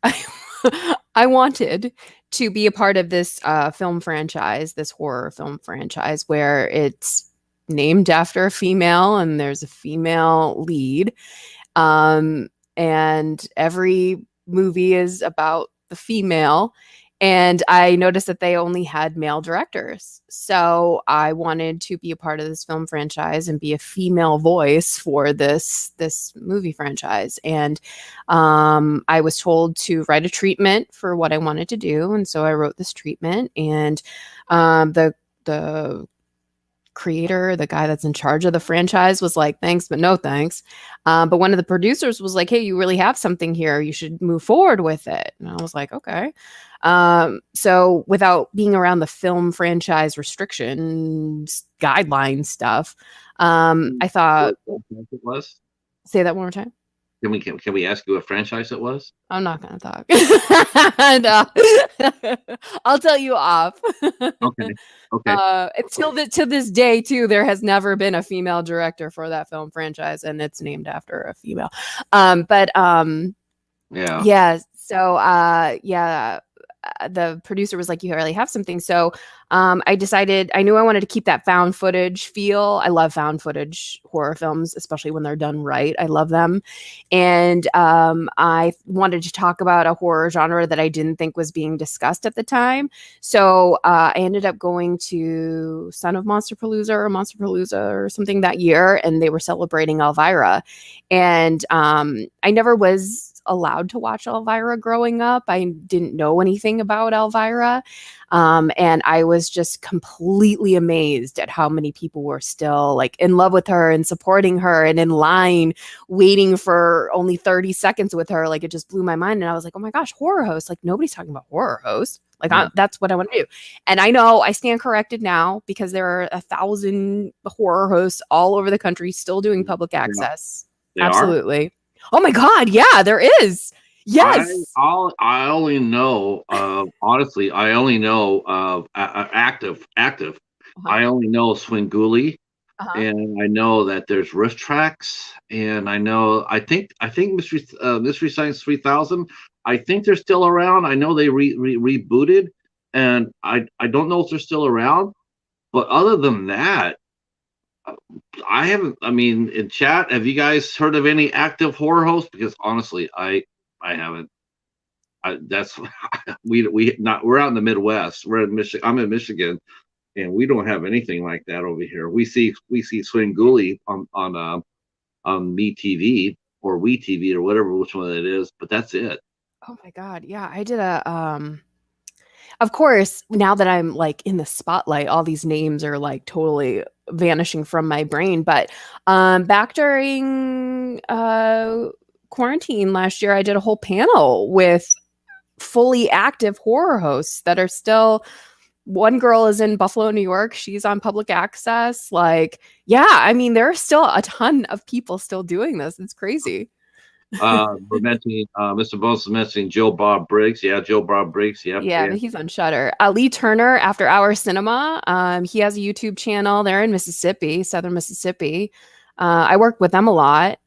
I wanted to be a part of this film franchise, this horror film franchise where it's named after a female and there's a female lead. Um, and every movie is about the female. And I noticed that they only had male directors. So I wanted to be a part of this film franchise and be a female voice for this movie franchise. And I was told to write a treatment for what I wanted to do. And so I wrote this treatment. And the creator, the guy that's in charge of the franchise, was like, thanks, but no thanks. But one of the producers was like, hey, you really have something here. You should move forward with it. And I was like, okay. So without being around the film franchise restrictions, guideline stuff, I thought, What franchise it was? say that one more time. Can we ask you what franchise it was? I'm not going to talk. No. I'll tell you off. Okay. Okay. To this day, too, there has never been a female director for that film franchise, and it's named after a female. But Yeah. yeah, so the producer was like, you really have something. So I decided, I knew I wanted to keep that found footage feel. I love found footage horror films, especially when they're done right. I love them. And I wanted to talk about a horror genre that I didn't think was being discussed at the time. So I ended up going to Son of Monsterpalooza or something that year, and they were celebrating Elvira. And I never was allowed to watch Elvira growing up. I didn't know anything about Elvira. And I was just completely amazed at how many people were still like in love with her and supporting her and in line waiting for only 30 seconds with her. Like it just blew my mind. And I was like, oh my gosh, horror host. Like nobody's talking about horror host. Like Yeah. that's what I want to do. And I know I stand corrected now because there are 1,000 horror hosts all over the country still doing public access. They are? Absolutely. Oh my God. Yeah, there is. Yes. I only know honestly, I only know of active. Uh-huh. I only know Swinguli, Uh-huh. and I know that there's Rift Tracks, and I think Mystery Science 3000. I think they're still around. I know they rebooted, and I don't know if they're still around. But other than that, I haven't. I mean, in chat, have you guys heard of any active horror hosts? Because honestly, I haven't. That's we not. We're out in the Midwest. We're in Michigan. I'm in Michigan, and we don't have anything like that over here. We see Swinguli on Me TV or We TV or whatever which one it is, but that's it. Oh my God. Yeah, I did a of course, now that I'm like in the spotlight, all these names are like totally vanishing from my brain. But back during quarantine last year, I did a whole panel with fully active horror hosts that are still. One girl is in Buffalo, New York. She's on public access. Like, yeah, I mean, there are still a ton of people still doing this. It's crazy. We're mentioning Mr. Bones is mentioning Joe Bob Briggs. Yeah, Joe Bob Briggs. Yep. Yeah, Yeah. but he's on Shutter. Lee Turner, After Hours Cinema. He has a YouTube channel. They're in Mississippi, Southern Mississippi. I work with them a lot.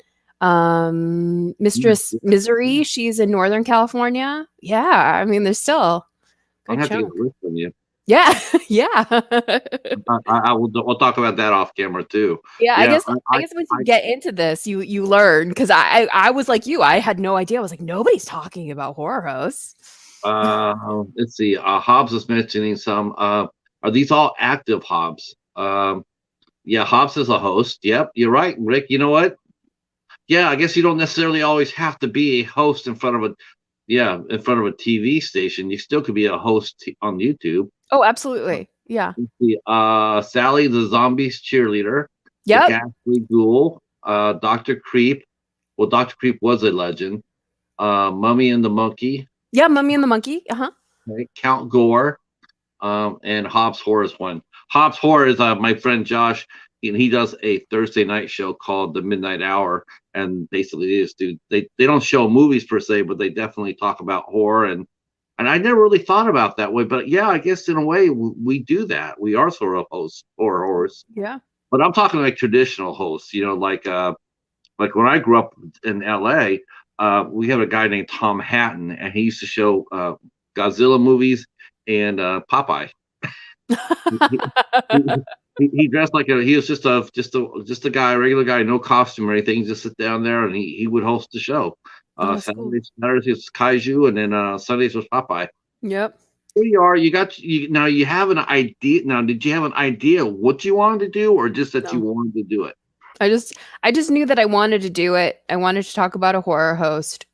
Mistress Misery, she's in Northern California. Yeah, I mean, there's still a I'll good have to get chunk. a list from you. Yeah, yeah. I will. We'll talk about that off camera too. Yeah, I Yeah, guess once you get into this, you learn because I was like you, I had no idea. I was like, nobody's talking about horror hosts. let's see. Hobbs is mentioning some. Are these all active Hobbs? Yeah, Hobbs is a host. Yep, you're right, Rick. You know what? Yeah, I guess you don't necessarily always have to be a host in front of a TV station. You still could be a host on YouTube. Oh, absolutely. Yeah. Sally the Zombies cheerleader, the Yep. Ghastly Ghoul, Doctor Creep. Well, Doctor Creep was a legend. Mummy and the Monkey, Yeah, Mummy and the Monkey. Uh-huh. right? Count Gore, and Hobbs Horror is one. Hobbs Horror is my friend Josh, and he does a Thursday night show called The Midnight Hour, and basically they don't show movies per se, but they definitely talk about horror and I never really thought about that way, but yeah, I guess in a way we do that. We are sort of hosts, horrors, Yeah. but I'm talking like traditional hosts, like when I grew up in LA, we have a guy named Tom Hatton, and he used to show Godzilla movies and Popeye. He, he dressed like he was just a guy, a regular guy, no costume or anything. Just sit down there, and he would host the show. Oh, that's cool. Saturdays was Kaiju, and then Sundays was Popeye. Yep. Here you are. Now. You have an idea. Now, did you have an idea what you wanted to do, or just that you No. wanted to do it? I just knew that I wanted to do it. I wanted to talk about a horror host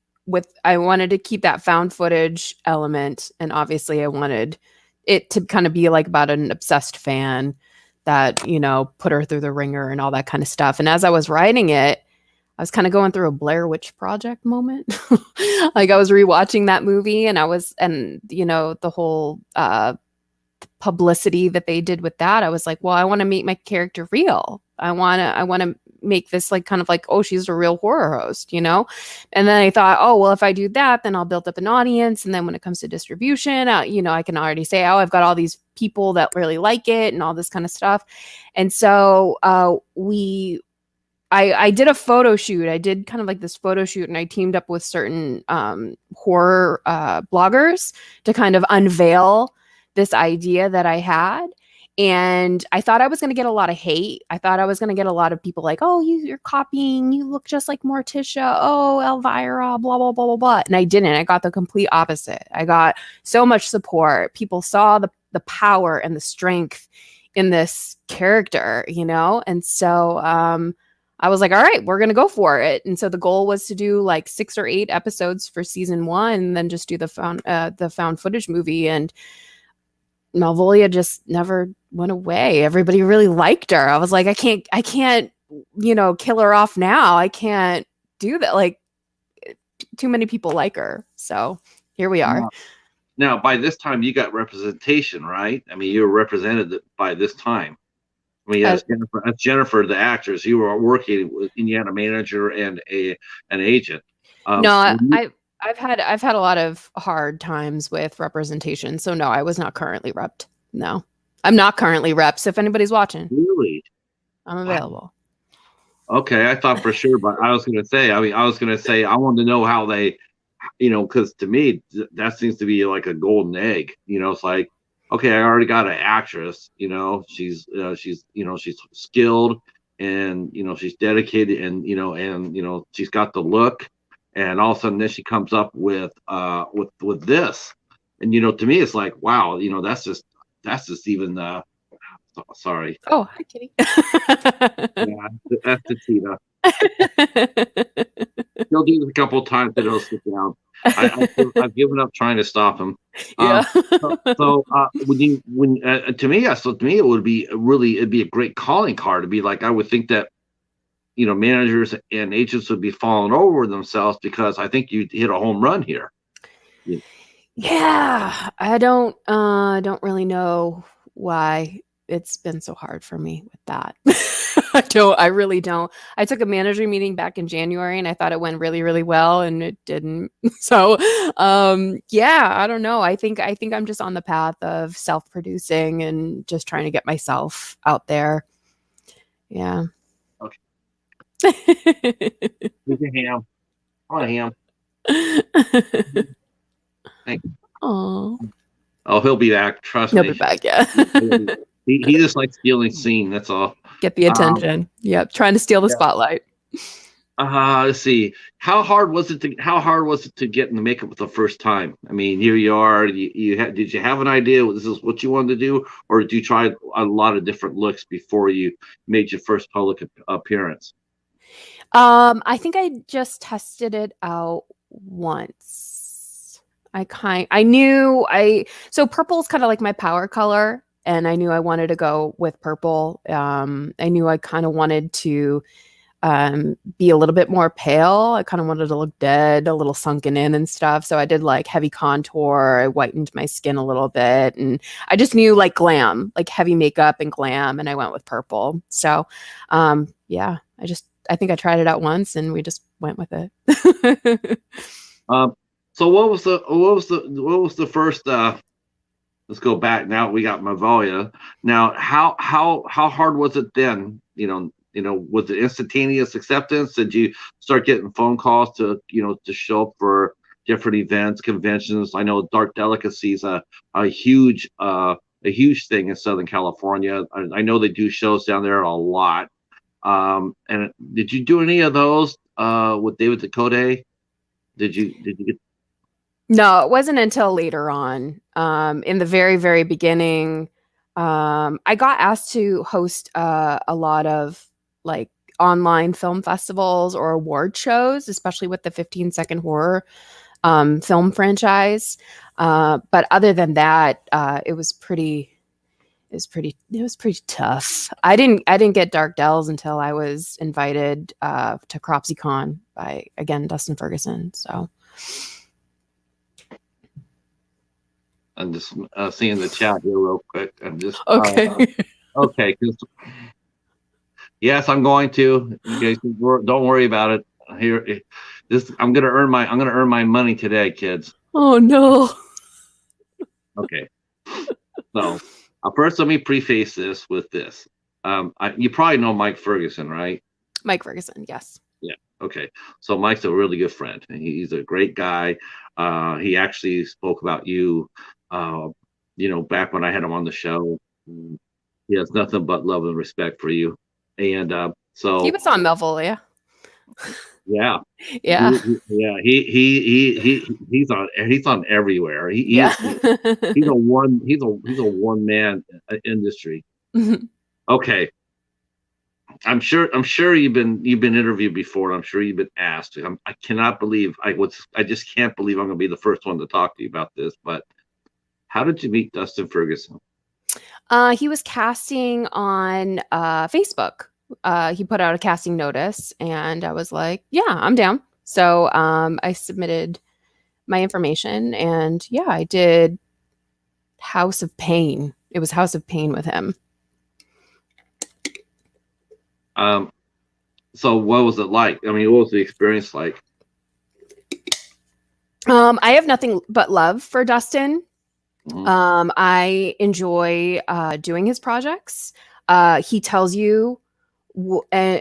I wanted to keep that found footage element, and obviously I wanted it to kind of be like about an obsessed fan that, put her through the ringer and all that kind of stuff. And as I was writing it, I was kind of going through a Blair Witch Project moment. Like I was rewatching that movie and the whole publicity that they did with that. I was like, well, I want to make my character real. I want to make this like kind of like, oh, she's a real horror host, And then I thought, oh, well, if I do that, then I'll build up an audience. And then when it comes to distribution, I can already say, oh, I've got all these people that really like it and all this kind of stuff. And so I did a photo shoot. I did kind of like this photo shoot, and I teamed up with certain horror bloggers to kind of unveil this idea that I had. And I thought I was going to get a lot of hate. I thought I was going to get a lot of people like, oh, you're copying. You look just like Morticia. Oh, Elvira, blah, blah, blah, blah, blah. And I didn't. I got the complete opposite. I got so much support. People saw the power and the strength in this character, And so I was like, all right, we're gonna go for it. And so the goal was to do like 6 or 8 episodes for season 1, and then just do the found footage movie. And Malvolia just never went away. Everybody really liked her. I was like, I can't, kill her off now. I can't do that. Like, too many people like her. So here we are. Now, by this time, you got representation, right? I mean, you were represented by this time. I mean, as Jennifer, the actress, you were working with, and you had a manager and an agent. No, I've had a lot of hard times with representation. So no, I was not currently repped. No, I'm not currently repped. So if anybody's watching, really, I'm available. Wow. Okay, I thought for sure, but I was going to say, I wanted to know how they, because to me that seems to be like a golden egg. It's like, okay, I already got an actress. She's skilled, and she's dedicated, and she's got the look, and all of a sudden then she comes up with this, and to me it's like, wow, that's just even sorry. Oh, hi, Kitty. Yeah, that's the Cheetah. He'll do it a couple of times, then he'll sit down. I've given up trying to stop him. Yeah. So to me, it'd be a great calling card to be like, I would think that managers and agents would be falling over themselves, because I think you hit a home run here. Yeah, I don't really know why it's been so hard for me with that. I really don't. I took a manager meeting back in January, and I thought it went really, really well, and it didn't. So, yeah, I don't know. I think I'm just on the path of self-producing and just trying to get myself out there. Yeah. Okay. Here's a ham. I want a ham. Thank you. Oh, he'll be back. Trust me. He'll be back. Yeah. he just likes stealing scene. That's all. Get the attention. Yep, trying to steal the spotlight. Let's see. How hard was it to get in the makeup the first time? I mean, here you are. Did you have an idea this is what you wanted to do, or did you try a lot of different looks before you made your first public appearance? I think I just tested it out once. So purple is kind of like my power color, and I knew I wanted to go with purple. I knew I kind of wanted to be a little bit more pale. I kind of wanted to look dead, a little sunken in and stuff. So I did like heavy contour. I whitened my skin a little bit, and I just knew like glam, like heavy makeup and glam, and I went with purple. So yeah, I think I tried it out once, and we just went with it. So what was the first? Let's go back. Now we got Malvolia. Now, how hard was it then? Was it instantaneous acceptance? Did you start getting phone calls to show up for different events, conventions? I know Dark Delicacy is a huge thing in Southern California. I know they do shows down there a lot. And did you do any of those with David Ducote? Did you get? No, it wasn't until later on. In the very, very beginning, I got asked to host a lot of like online film festivals or award shows, especially with the 15-second horror film franchise. But other than that, it was pretty tough. I didn't get Dark Dells until I was invited to CropsyCon by, again, Dustin Ferguson. So I'm just seeing the chat here real quick. I'm just okay. Okay. Yes, I'm going to. You guys don't worry about it. Here, I'm gonna earn my money today, kids. Oh no. Okay. So first, let me preface this with this. You probably know Mike Ferguson, right? Mike Ferguson, yes. Yeah. Okay. So Mike's a really good friend, and he's a great guy. He actually spoke about you, back when I had him on the show. He has nothing but love and respect for you, and so he was on Malvolia. Yeah. Yeah. He's on everywhere. He's a one man industry. Okay. I'm sure you've been interviewed before. I'm sure you've been asked. I cannot believe I just can't believe I'm going to be the first one to talk to you about this. But how did you meet Dustin Ferguson? He was casting on Facebook. He put out a casting notice, and I was like, "Yeah, I'm down." So I submitted my information, and yeah, I did House of Pain. It was House of Pain with him. Um, so what was it like? I mean, what was the experience like? I have nothing but love for Dustin. Mhm. I enjoy doing his projects. He tells you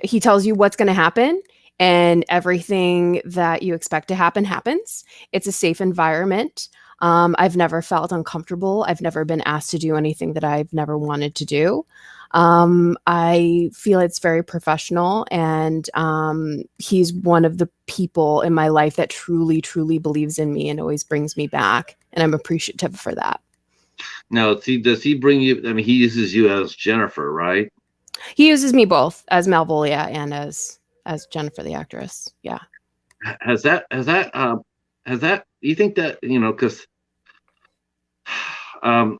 he tells you what's going to happen, and everything that you expect to happen happens. It's a safe environment. I've never felt uncomfortable. I've never been asked to do anything that I've never wanted to do. I feel it's very professional, and he's one of the people in my life that truly, truly believes in me and always brings me back. And I'm appreciative for that. Now, does he bring you? I mean, he uses you as Jennifer, right? He uses me both as Malvolia and as Jennifer the actress. Yeah. Has that you think that, because um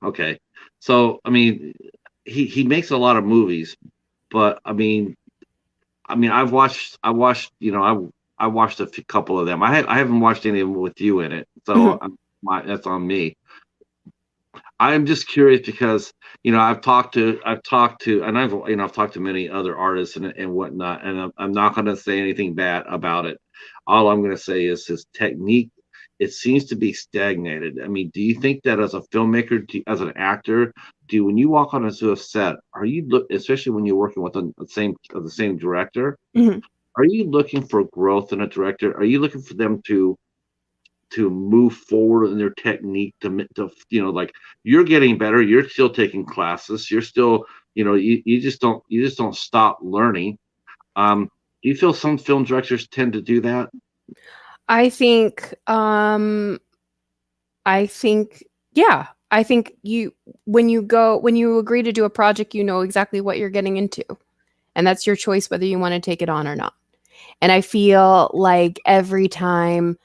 okay, so I mean, he makes a lot of movies, but I watched, I watched couple of them. I haven't watched any of them with you in it, so Mhm. that's on me. I'm just curious because and I've talked to many other artists and whatnot, and I'm not going to say anything bad about it. All I'm going to say is his technique. It seems to be stagnated. I mean, do you think that as a filmmaker, as an actor, when you walk onto a set, especially when you're working with the same director, Mhm. are you looking for growth in a director? Are you looking for them to move forward in their technique like you're getting better, you're still taking classes, you're still, you just don't stop learning. Do you feel some film directors tend to do that? I think I think yeah, I think when you agree to do a project, you know exactly what you're getting into. And that's your choice whether you want to take it on or not. And I feel like every time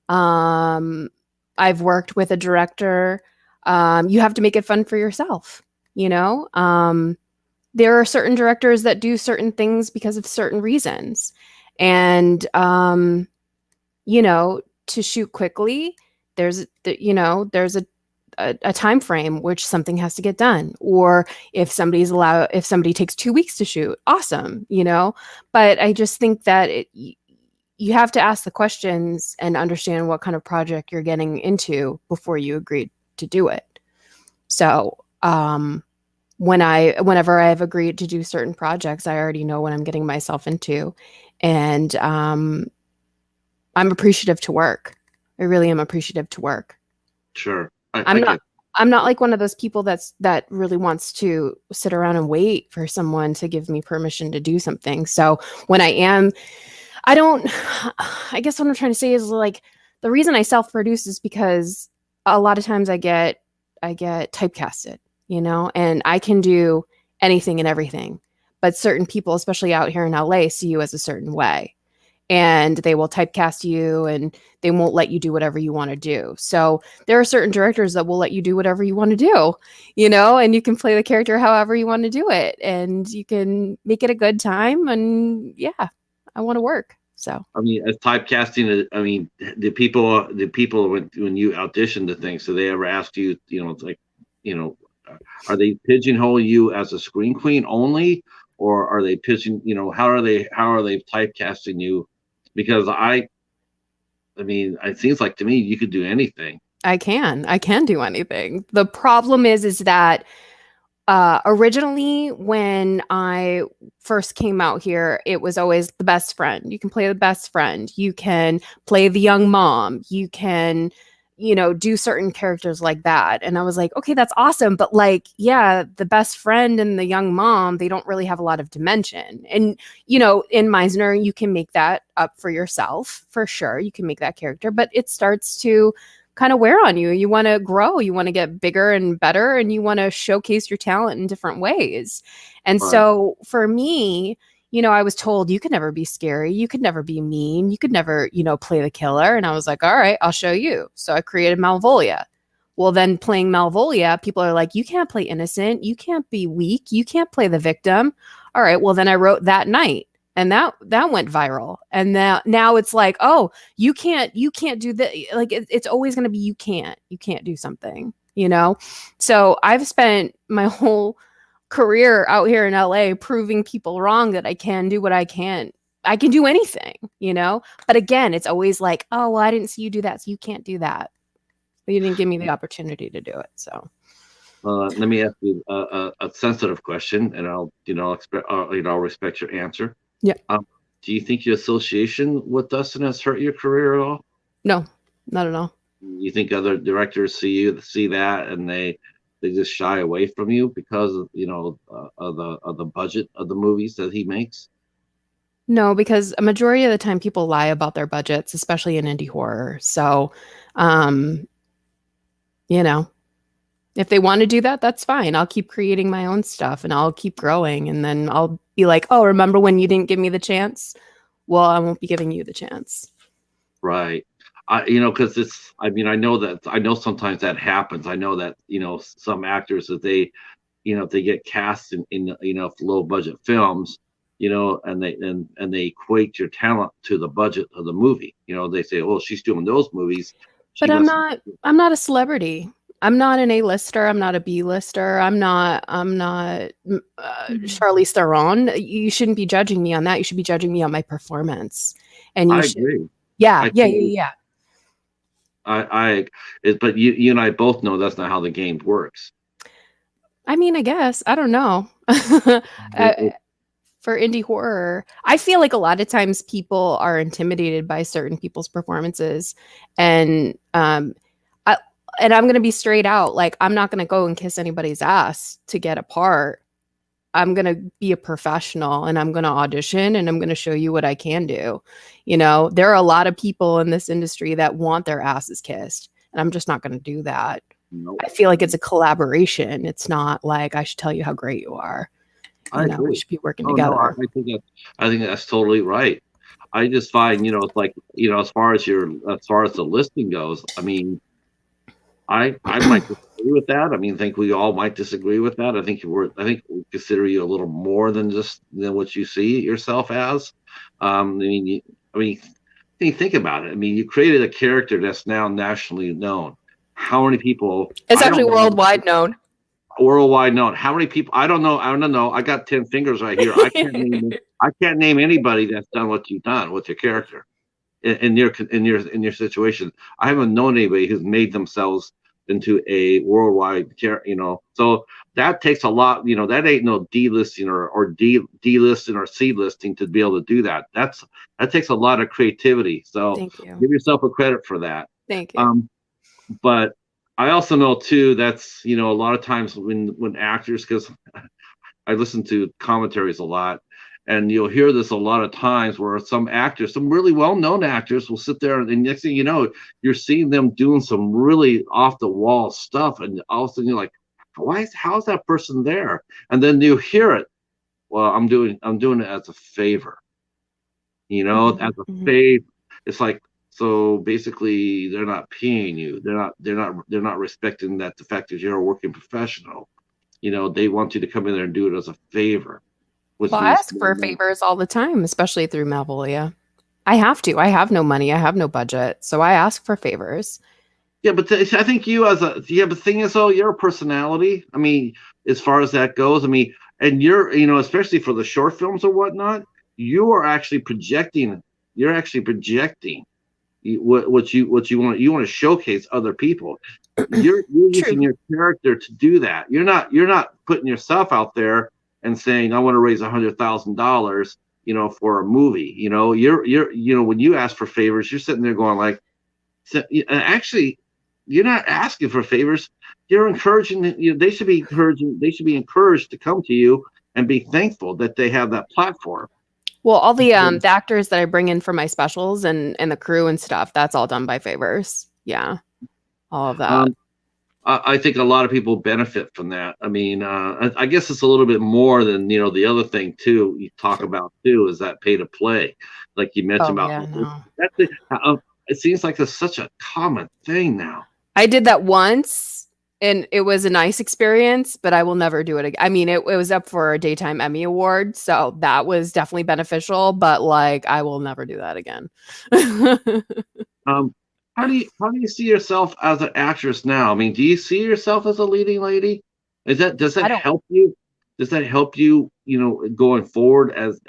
um, I've worked with a director, you have to make it fun for yourself. You know, there are certain directors that do certain things because of certain reasons, and to shoot quickly, there's a time frame which something has to get done. Or if somebody takes 2 weeks to shoot, awesome. But I just think that you have to ask the questions and understand what kind of project you're getting into before you agree to do it. So whenever I've agreed to do certain projects, I already know what I'm getting myself into. And I'm appreciative to work. I really am appreciative to work. Sure, I I'm not get. I'm not like one of those people that really wants to sit around and wait for someone to give me permission to do something. So when I don't I guess what I'm trying to say is like the reason I self-produce is because a lot of times I get typecasted, and I can do anything and everything. But certain people, especially out here in LA, see you as a certain way, and they will typecast you, and they won't let you do whatever you want to do. So there are certain directors that will let you do whatever you want to do, and you can play the character however you want to do it, and you can make it a good time. And yeah, I want to work. So I mean, as typecasting, I mean, the people when you audition to things, so they ever ask you, it's like, you know, are they pigeonholing you as a screen queen only, or are they how are they typecasting you? Because I mean, it seems like to me you could do anything. I can do anything. The problem is that originally, when I first came out here, it was always the best friend. You can play the best friend. You can play the young mom. You can, do certain characters like that. And I was like, okay, that's awesome. But like, yeah, the best friend and the young mom, they don't really have a lot of dimension. And, in Meisner, you can make that up for yourself for sure. You can make that character, but it starts to kind of wear on you. You want to grow, you want to get bigger and better, and you want to showcase your talent in different ways. And Right. so for me, I was told you could never be scary, you could never be mean, you could never, play the killer. And I was like, all right, I'll show you. So I created Malvolia. Well, then playing Malvolia, people are like, you can't play innocent, you can't be weak, you can't play the victim. All right, well then I wrote That Night, and that went viral. And now it's like, oh, you can't do that. Like it's always going to be you can't do something, So I've spent my whole career out here in LA proving people wrong that I can do what I can. I can do anything, But again, it's always like, oh, well, I didn't see you do that, so you can't do that. You didn't give me the opportunity to do it. So let me ask you a sensitive question, and I'll respect your answer. yeah. Do you think your association with Dustin has hurt your career at all? No, not at all. You think other directors see that and they just shy away from you because of of the budget of the movies that he makes? No, because a majority of the time people lie about their budgets, especially in indie horror. So, um, if they want to do that, that's fine. I'll keep creating my own stuff and I'll keep growing. And then I'll be like, oh, remember when you didn't give me the chance? Well, I won't be giving you the chance. Right. Because I know sometimes that happens. I know that, some actors that if they get cast in low budget films, and they equate your talent to the budget of the movie. They say, "Oh, she's doing those movies. But I'm not a celebrity. I'm not an A-lister. I'm not a B-lister. I'm not Charlize Theron. You shouldn't be judging me on that. You should be judging me on my performance. And I agree. Yeah. But you and I both know that's not how the game works. I mean, I guess. I don't know. For indie horror, I feel like a lot of times people are intimidated by certain people's performances. And I'm going to be straight out. Like, I'm not going to go and kiss anybody's ass to get a part. I'm going to be a professional and I'm going to audition and I'm going to show you what I can do. There are a lot of people in this industry that want their asses kissed, and I'm just not going to do that. Nope. I feel like it's a collaboration. It's not like I should tell you how great you are. I agree. We should be working together. No, I think that's totally right. I just find, it's like, as far as the listing goes, I mean, I might disagree with that. I think we all might disagree with that. I think we consider you a little more than what you see yourself as. Think about it. You created a character that's now nationally known. How many people? It's actually worldwide known. Worldwide known. How many people? I don't know. I got 10 fingers right here. I can't name anybody that's done what you've done with your character in your situation. I haven't known anybody who's made themselves into a worldwide character. So that takes a lot. That ain't no D-listing or D-listing or C-listing to be able to do that. That takes a lot of creativity. So thank you. Give yourself a credit for that. Thank you. But I also know too that's a lot of times when actors, because I listen to commentaries a lot, and you'll hear this a lot of times where some really well-known actors will sit there, and next thing you know, you're seeing them doing some really off-the-wall stuff, and all of a sudden you're like, how's that person there? And then you hear it. Well, I'm doing it as a favor. As a favor. It's like, so basically, they're not paying you. They're not respecting the fact that you're a working professional. They want you to come in there and do it as a favor. Well, I ask for favors all the time, especially through Malvolia. I have to. I have no money. I have no budget, so I ask for favors. Yeah, but I think you but the thing is, though, you're a personality. As far as that goes, and you're, especially for the short films or whatnot, you are actually projecting. You're actually projecting what you want. You want to showcase other people. You're using your character to do that. You're not putting yourself out there and saying, I want to raise $100,000, for a movie. You're when you ask for favors, you're sitting there going like, actually, you're not asking for favors. You're encouraging. They should be encouraged to come to you and be thankful that they have that platform. Well, all the actors that I bring in for my specials and the crew and stuff, that's all done by favors. Yeah. all of that. Um, I think a lot of people benefit from that. I mean, I guess it's a little bit more than the other thing too. You talk about too is that pay to play, like you mentioned Oh about yeah, no. that's it. It seems like it's such a common thing now. I did that once and it was a nice experience, but I will never do it again. I mean, it was up for a daytime Emmy award, so that was definitely beneficial, but like I will never do that again. Um, how do you see yourself as an actress now? I mean, do you see yourself as a leading lady? Does that I don't help you? Does that help you, going forward as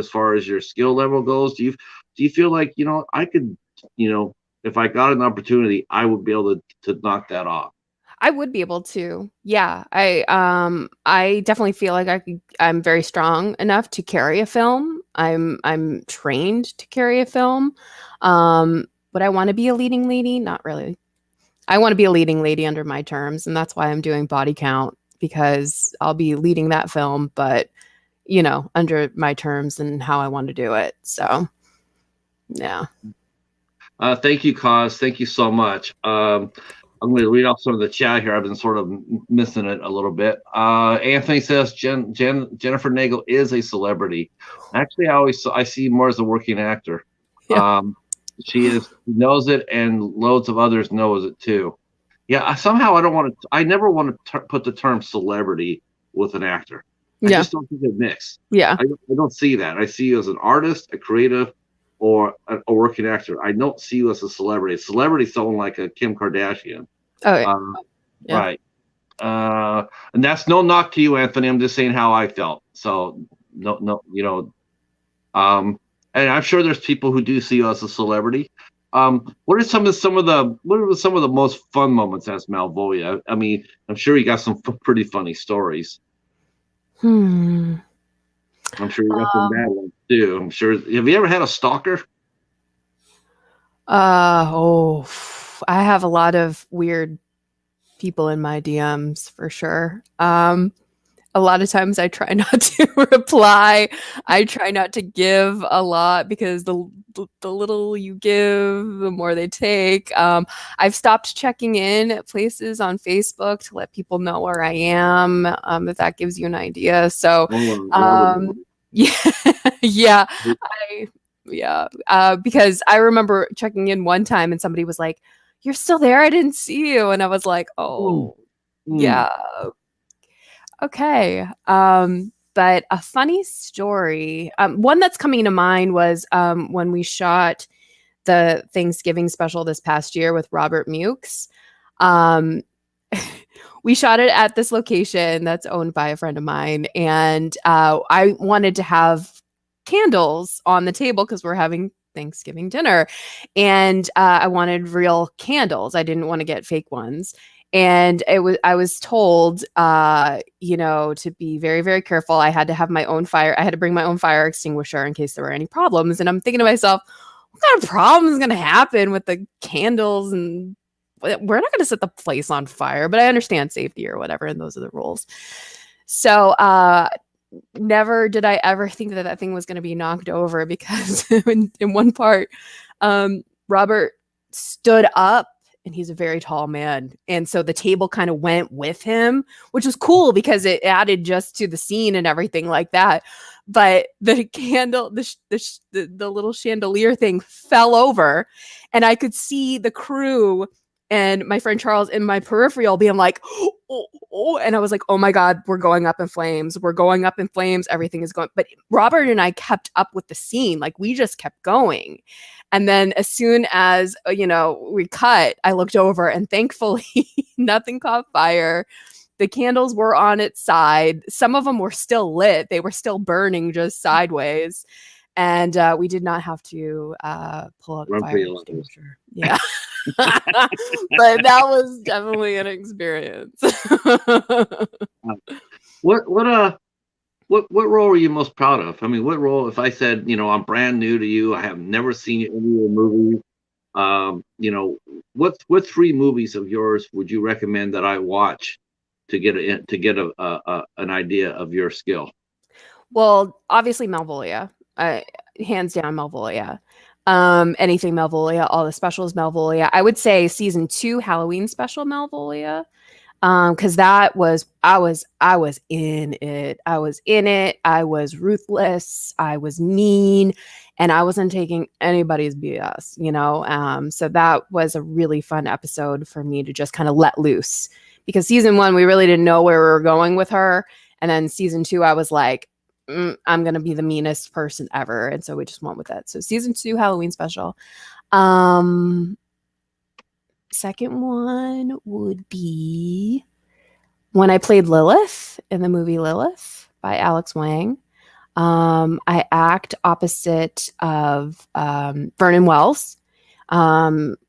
far as your skill level goes? Do you feel like, I could, if I got an opportunity, I would be able to knock that off? I would be able to. Yeah. I definitely feel like I'm very strong enough to carry a film. I'm trained to carry a film. Would I want to be a leading lady? Not really. I want to be a leading lady under my terms, and that's why I'm doing body count because I'll be leading that film, but under my terms and how I want to do it. So, yeah. Thank you, Cause. Thank you so much. I'm going to read off some of the chat here. I've been sort of missing it a little bit. Anthony says Jennifer Nagel is a celebrity. Actually, I see more as a working actor. Yeah. She knows it, and loads of others knows it too. Yeah, somehow I don't want to. I never want to put the term celebrity with an actor. I Yeah. just don't think it mix. Yeah. I don't see that. I see you as an artist, a creative, or a working actor. I don't see you as a celebrity. A celebrity is someone like a Kim Kardashian. Oh, yeah. Yeah. Right. And that's no knock to you, Anthony. I'm just saying how I felt. So no, and I'm sure there's people who do see you as a celebrity. What are some of the most fun moments as Malvolia? I mean, I'm sure you got some pretty funny stories. Hmm. I'm sure you got some bad ones too. I'm sure. Have you ever had a stalker? Oh, I have a lot of weird people in my DMs for sure. A lot of times I try not to reply. I try not to give a lot because the little you give, the more they take. I've stopped checking in at places on Facebook to let people know where I am, if that gives you an idea. So, Oh, that would. um, yeah, yeah, I, yeah, because I remember checking in one time and somebody was like, "You're still there? I didn't see you," and I was like, Mm, "Oh, mm. yeah." Okay. But a funny story, one that's coming to mind was when we shot the Thanksgiving special this past year with Robert Mukes. Um, we shot it at this location that's owned by a friend of mine, and I wanted to have candles on the table because we're having Thanksgiving dinner, and I wanted real candles. I didn't want to get fake ones. And I was told, to be very, very careful. I had to have my own fire. I had to bring my own fire extinguisher in case there were any problems. And I'm thinking to myself, what kind of problem is going to happen with the candles? And we're not going to set the place on fire, but I understand safety or whatever. And those are the rules. So, never did I ever think that thing was going to be knocked over because in one part, Robert stood up and he's a very tall man. And so the table kind of went with him, which was cool because it added just to the scene and everything like that. But the candle, the little chandelier thing fell over, and I could see the crew and my friend Charles in my peripheral being like, oh, oh, and I was like, oh my God, we're going up in flames. We're going up in flames. Everything is going. But Robert and I kept up with the scene. Like we just kept going. And then as soon as, we cut, I looked over and thankfully nothing caught fire. The candles were on its side. Some of them were still lit. They were still burning just sideways. And we did not have to pull out the Run for fire your lives. extinguisher. Yeah. But that was definitely an experience. What role are you most proud of? I mean, what role? If I said, I'm brand new to you, I have never seen any of your movies. What three movies of yours would you recommend that I watch to get an idea of your skill? Well, obviously Malvolia. Hands down Malvolia. Anything Malvolia, all the specials Malvolia. I would say season 2 Halloween special Malvolia. Because I was in it. I was in it. I was ruthless. I was mean, and I wasn't taking anybody's BS, you know. So that was a really fun episode for me to just kind of let loose, because season 1 we really didn't know where we were going with her, and then season 2 I was like, I'm gonna be the meanest person ever, and so we just went with it. So season 2 Halloween special. Second one would be when I played Lilith in the movie Lilith by Alex Wang. I act opposite of Vernon Wells,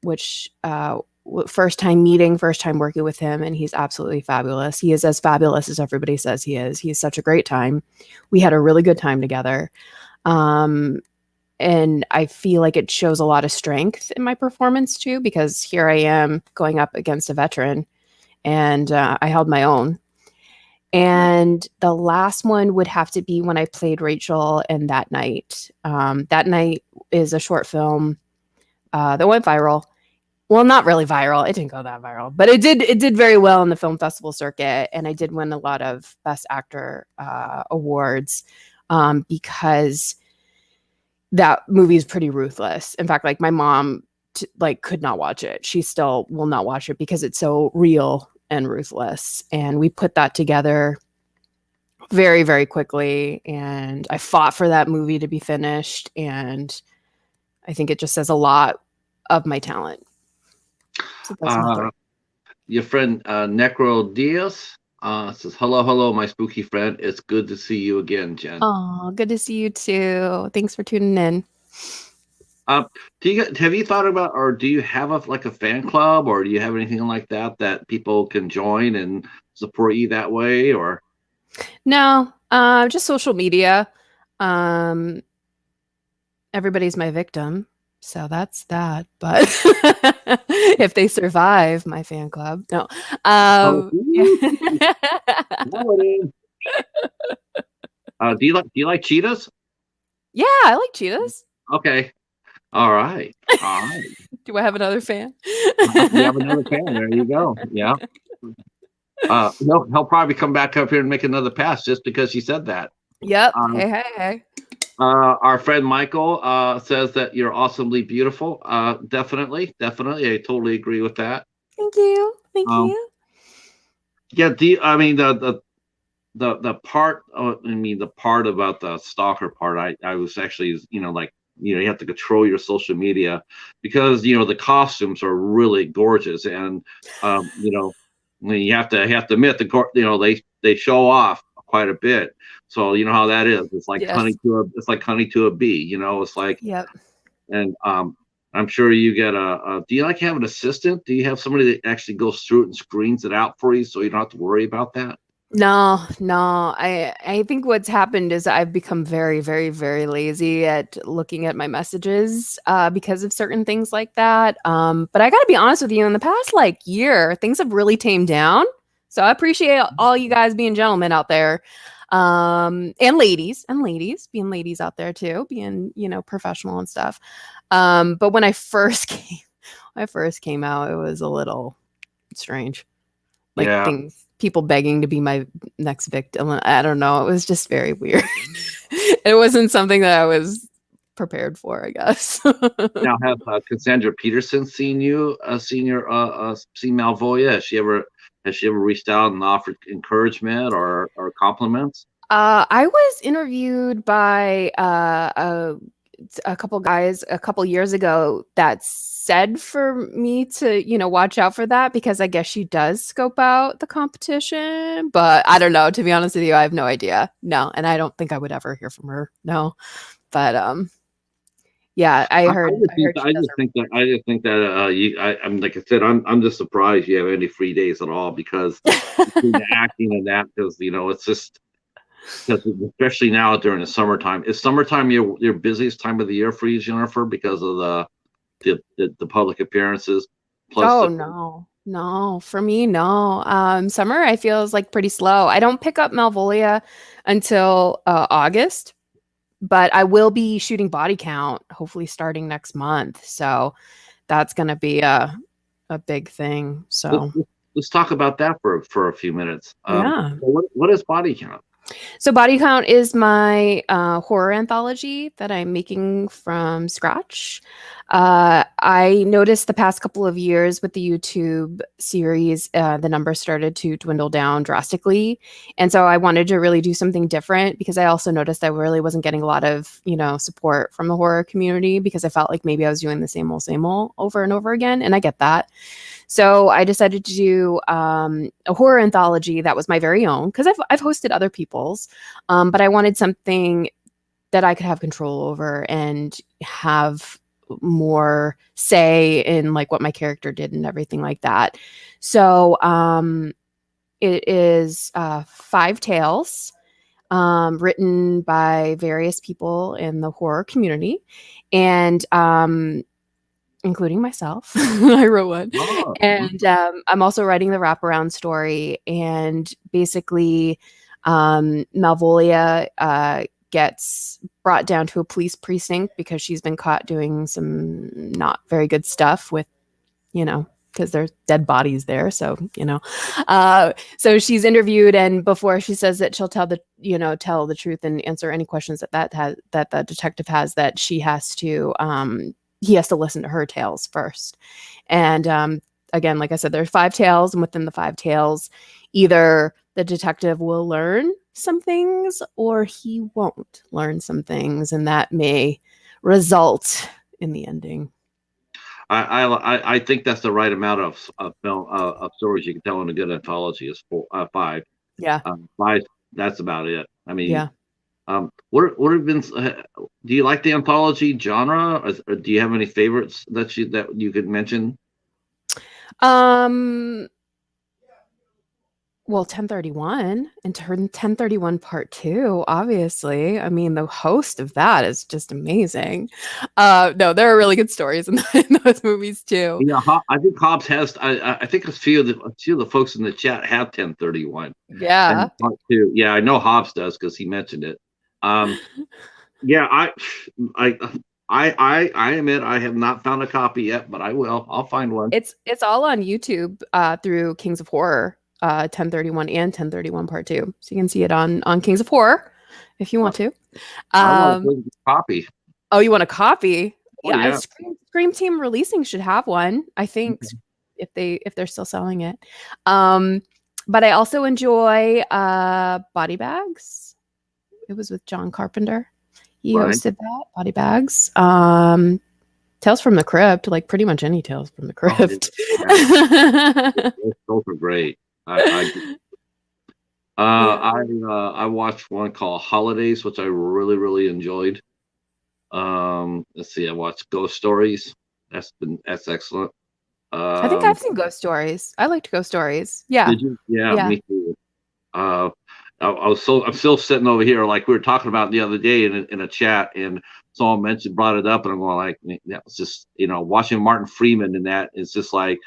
which first time meeting, first time working with him, and he's absolutely fabulous. He is as fabulous as everybody says he is. He's such a great time. We had a really good time together. And I feel like it shows a lot of strength in my performance too, because here I am going up against a veteran, and I held my own. And the last one would have to be when I played Rachel in That Night. That Night is a short film that went viral. Well, not really viral. It didn't go that viral, but it did very well in the film festival circuit, and I did win a lot of Best Actor awards because that movie is pretty ruthless. In fact, like my mom could not watch it. She still will not watch it because it's so real and ruthless. And we put that together very, very quickly. And I fought for that movie to be finished. And I think it just says a lot of my talent. So that's my three. Your friend Necro Diaz says, hello, my spooky friend. It's good to see you again, Jenn. Oh, good to see you too. Thanks for tuning in. Have you thought about, or do you have a fan club, or do you have anything like that people can join and support you that way? Or no, just social media. Everybody's my victim, so that's that. But if they survive my fan club, no. Do you like cheetahs? Yeah, I like cheetahs. Okay. All right. Do I have another fan? You have another fan. There you go. Yeah. He'll probably come back up here and make another pass just because you said that. Yep. Hey. Our friend Michael says that you're awesomely beautiful. Definitely. I totally agree with that. Thank you. Yeah. The part the part about the stalker part, I was actually, you have to control your social media because the costumes are really gorgeous, and you have to admit they show off quite a bit. So you know how that is. It's like honey to a bee. It's like, yep. And I'm sure you get do you have an assistant? Do you have somebody that actually goes through it and screens it out for you so you don't have to worry about that? No. I think what's happened is I've become very, very, very lazy at looking at my messages because of certain things like that. But I got to be honest with you, in the past year, things have really tamed down. So I appreciate all you guys being gentlemen out there, and ladies being ladies out there too, being professional and stuff. But when I first came out, it was a little strange. People begging to be my next victim. I don't know. It was just very weird. It wasn't something that I was prepared for, I guess. Now, have Cassandra Peterson seen seen Malvolia? Has she ever reached out and offered encouragement or compliments? I was interviewed by a couple guys a couple years ago that said for me to watch out for that, because I guess she does scope out the competition, but I don't know, to be honest with you. I have no idea. No, and I don't think I would ever hear from her. No, but yeah, I just think that I'm like I said, I'm just surprised you have any free days at all, because between the acting and that, because it's just, especially now during the summertime. Is summertime your busiest time of the year for you, Jennifer, because of the public appearances? Plus no, for me, no. Summer I feel is pretty slow. I don't pick up Malvolia until August. but I will be shooting body count, hopefully starting next month. So that's going to be a big thing. Let's, So let's talk about that for a few minutes. yeah. What is body count? So Body Count is my horror anthology that I'm making from scratch. I noticed the past couple of years with the YouTube series, the numbers started to dwindle down drastically. And so I wanted to really do something different because I also noticed I really wasn't getting a lot of, support from the horror community because I felt like maybe I was doing the same old over and over again. And I get that. So I decided to do a horror anthology that was my very own because I've hosted other people's, but I wanted something that I could have control over and have more say in like what my character did and everything like that. So it is 5 tales written by various people in the horror community, and including myself. I wrote one. Oh, And I'm also writing the wraparound story. And basically, Malvolia gets brought down to a police precinct because she's been caught doing some not very good stuff with, because there's dead bodies there. So, so she's interviewed, and before she says that she'll tell the truth and answer any questions that the detective has, that she has to, he has to listen to her tales first. And again, like I said, there's 5 tales, and within the 5 tales, either the detective will learn some things or he won't learn some things, and that may result in the ending. I think that's the right amount of film of stories you can tell in a good anthology is 5. Yeah. 5. That's about it. I mean, Yeah. what have been? Do you like the anthology genre, or do you have any favorites that you could mention? Um, Well, 1031 and 1031 part 2, obviously. I mean, the host of that is just amazing. No, there are really good stories in those movies too. Yeah, I think Hobbs has. I think a few of the folks in the chat have 1031 Yeah. and part 2. Yeah, I know Hobbs does because he mentioned it. Yeah, I, I admit I have not found a copy yet, but I will. I'll find one. It's all on YouTube through Kings of Horror, 1031 and 1031 part 2. So you can see it on Kings of Horror if you want to. I want Um, a copy. oh, you want a copy? Oh Yeah, yeah. Scream Team Releasing should have one, I think, if they're still selling it. But I also enjoy Body Bags. It was with John Carpenter. He Right. hosted that, Body Bags. Tales from the Crypt, like pretty much any Tales from the Crypt. Those are great. I watched one called Holidays, which I really enjoyed. Let's see, I watched Ghost Stories. That's excellent. I think I've seen Ghost Stories. I liked Ghost Stories. Yeah. Did you? Yeah, Yeah. me too. I'm still sitting over here like we were talking about the other day in a chat, and someone brought it up, and I'm going like, that was just watching Martin Freeman in that. It's just like,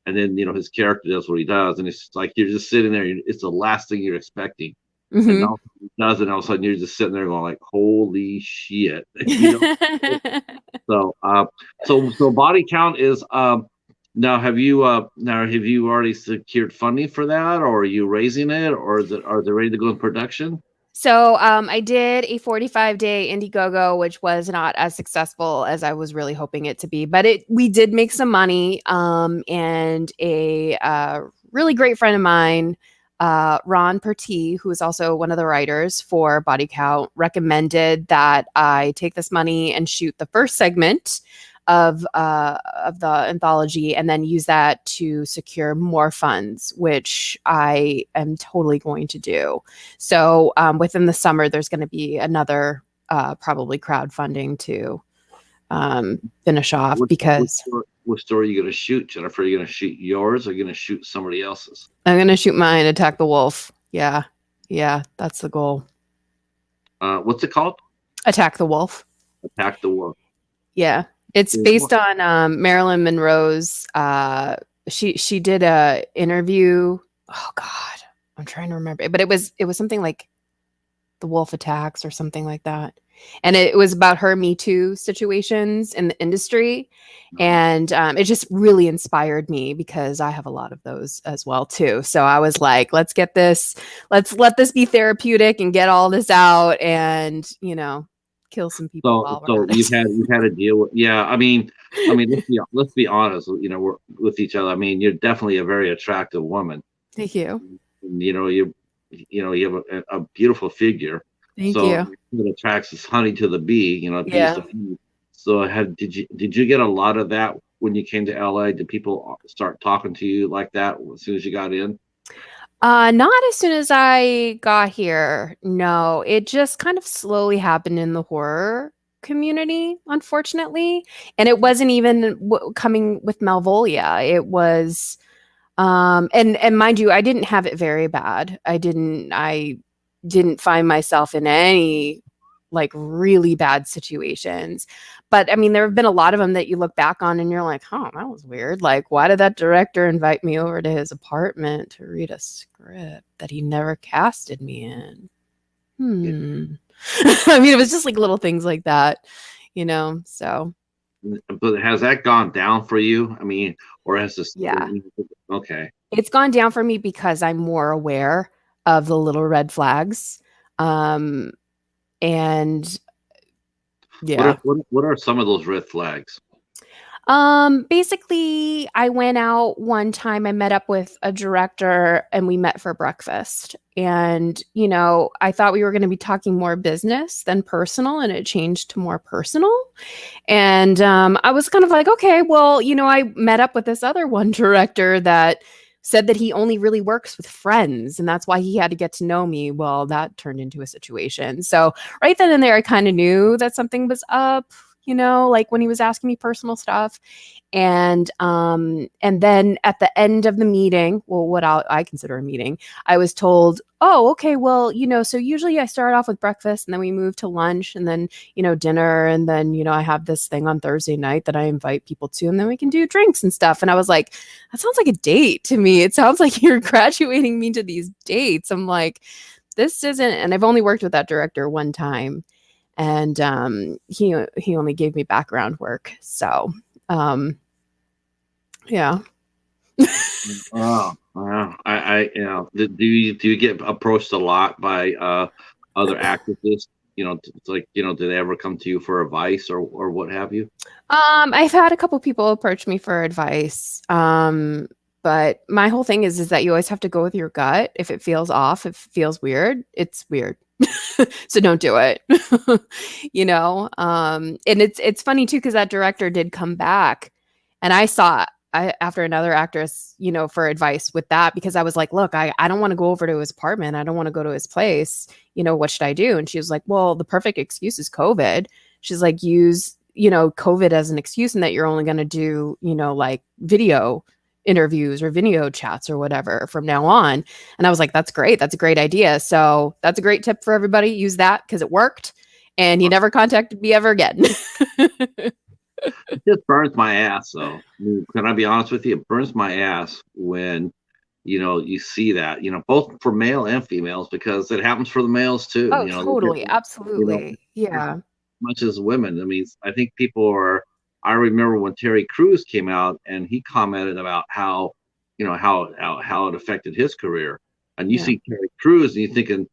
and then his character does what he does, and it's like you're just sitting there. It's the last thing you're expecting, and now he does it. And all of a sudden, you're just sitting there going like, "Holy shit!" So body count is now. Have you already secured funding for that, or are you raising it, or are they ready to go in production? So I did a 45-day Indiegogo, which was not as successful as I was really hoping it to be, but we did make some money. And a really great friend of mine, Ron Perty, who is also one of the writers for Body Count, recommended that I take this money and shoot the first segment of the anthology and then use that to secure more funds, which I am totally going to do. So within the summer, there's going to be another probably crowdfunding to finish off because What story are you going to shoot, Jennifer? Are you going to shoot yours or are you going to shoot somebody else's? I'm going to shoot mine, Attack the Wolf. Yeah, that's the goal. What's it called? Attack the Wolf. Attack the Wolf. Yeah. It's based on Marilyn Monroe's. She did a interview. Oh God, I'm trying to remember, but it was something like The Wolf Attacks or something like that. And it was about her Me Too situations in the industry. And it just really inspired me because I have a lot of those as well too. So I was like, let's let this be therapeutic and get all this out and, kill some people So while we're so at it. you've had to deal with, yeah, I mean, let's be honest, we're with each other. I mean, you're definitely a very attractive woman. Thank you. And, you have a beautiful figure. Thank So you. it attracts this honey to the bee, bees Yeah. to honey. So did you get a lot of that when you came to LA? Did people start talking to you like that as soon as you got in? Not as soon as I got here. No, it just kind of slowly happened in the horror community, unfortunately. And it wasn't even coming with Malvolia. It was, and mind you, I didn't have it very bad. I didn't find myself in any like really bad situations. But I mean, there have been a lot of them that you look back on and you're like, oh, that was weird. Like, why did that director invite me over to his apartment to read a script that he never casted me in? Yeah. I mean, it was just like little things like that, so But has that gone down for you? I mean, or has this? yeah. Okay. It's gone down for me because I'm more aware of the little red flags. Um, and yeah. What are some of those red flags? Basically, I went out one time, I met up with a director and we met for breakfast. And, I thought we were going to be talking more business than personal, and it changed to more personal. And I was kind of like, okay, well, I met up with this other one director that said that he only really works with friends and that's why he had to get to know me. Well, that turned into a situation. So right then and there, I kind of knew that something was up, like when he was asking me personal stuff. And then at the end of the meeting, well, what I consider a meeting, I was told, oh, okay, well, so usually I start off with breakfast and then we move to lunch and then, dinner. And then, I have this thing on Thursday night that I invite people to, and then we can do drinks and stuff. And I was like, that sounds like a date to me. It sounds like you're graduating me to these dates. I'm like, this isn't, and I've only worked with that director one time. And he only gave me background work. So yeah. Oh, wow. Do you get approached a lot by other actresses? It's like, do they ever come to you for advice or what have you? I've had a couple people approach me for advice. But my whole thing is that you always have to go with your gut. If it feels off, if it feels weird, it's weird. So don't do it. And it's funny too, because that director did come back and after another actress, for advice with that, because I was like, look, I don't want to go over to his apartment. I don't want to go to his place. What should I do? And she was like, well, the perfect excuse is COVID. She's like, use, COVID as an excuse and that you're only going to do, like video interviews or video chats or whatever from now on. And I was like, that's great. That's a great idea. So that's a great tip for everybody. Use that because it worked. And he never contacted me ever again. It just burns my ass, though. I mean, can I be honest with you? It burns my ass when, you see that, both for male and females, because it happens for the males too. Oh, totally. You know, Absolutely. Yeah. much as women. I mean, I think people are. I remember when Terry Crews came out and he commented about how, how it affected his career. And you Yeah. see Terry Crews and you're thinking,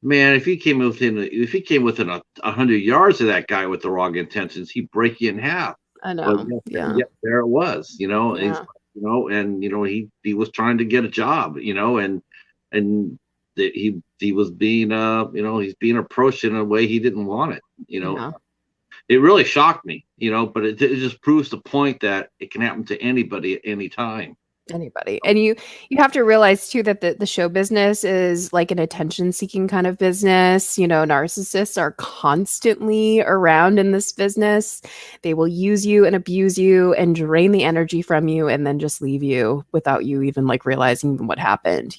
man, if he came within 100 yards of that guy with the wrong intentions, he'd break you in half. I But know. Yeah. yet there it was, Yeah. and he was trying to get a job, and that he was being he's being approached in a way he didn't want it. Yeah. It really shocked me, but it just proves the point that it can happen to anybody at any time. Anybody. And you have to realize too that the show business is like an attention seeking kind of business. Narcissists are constantly around in this business. They will use you and abuse you and drain the energy from you and then just leave you without you even like realizing what happened.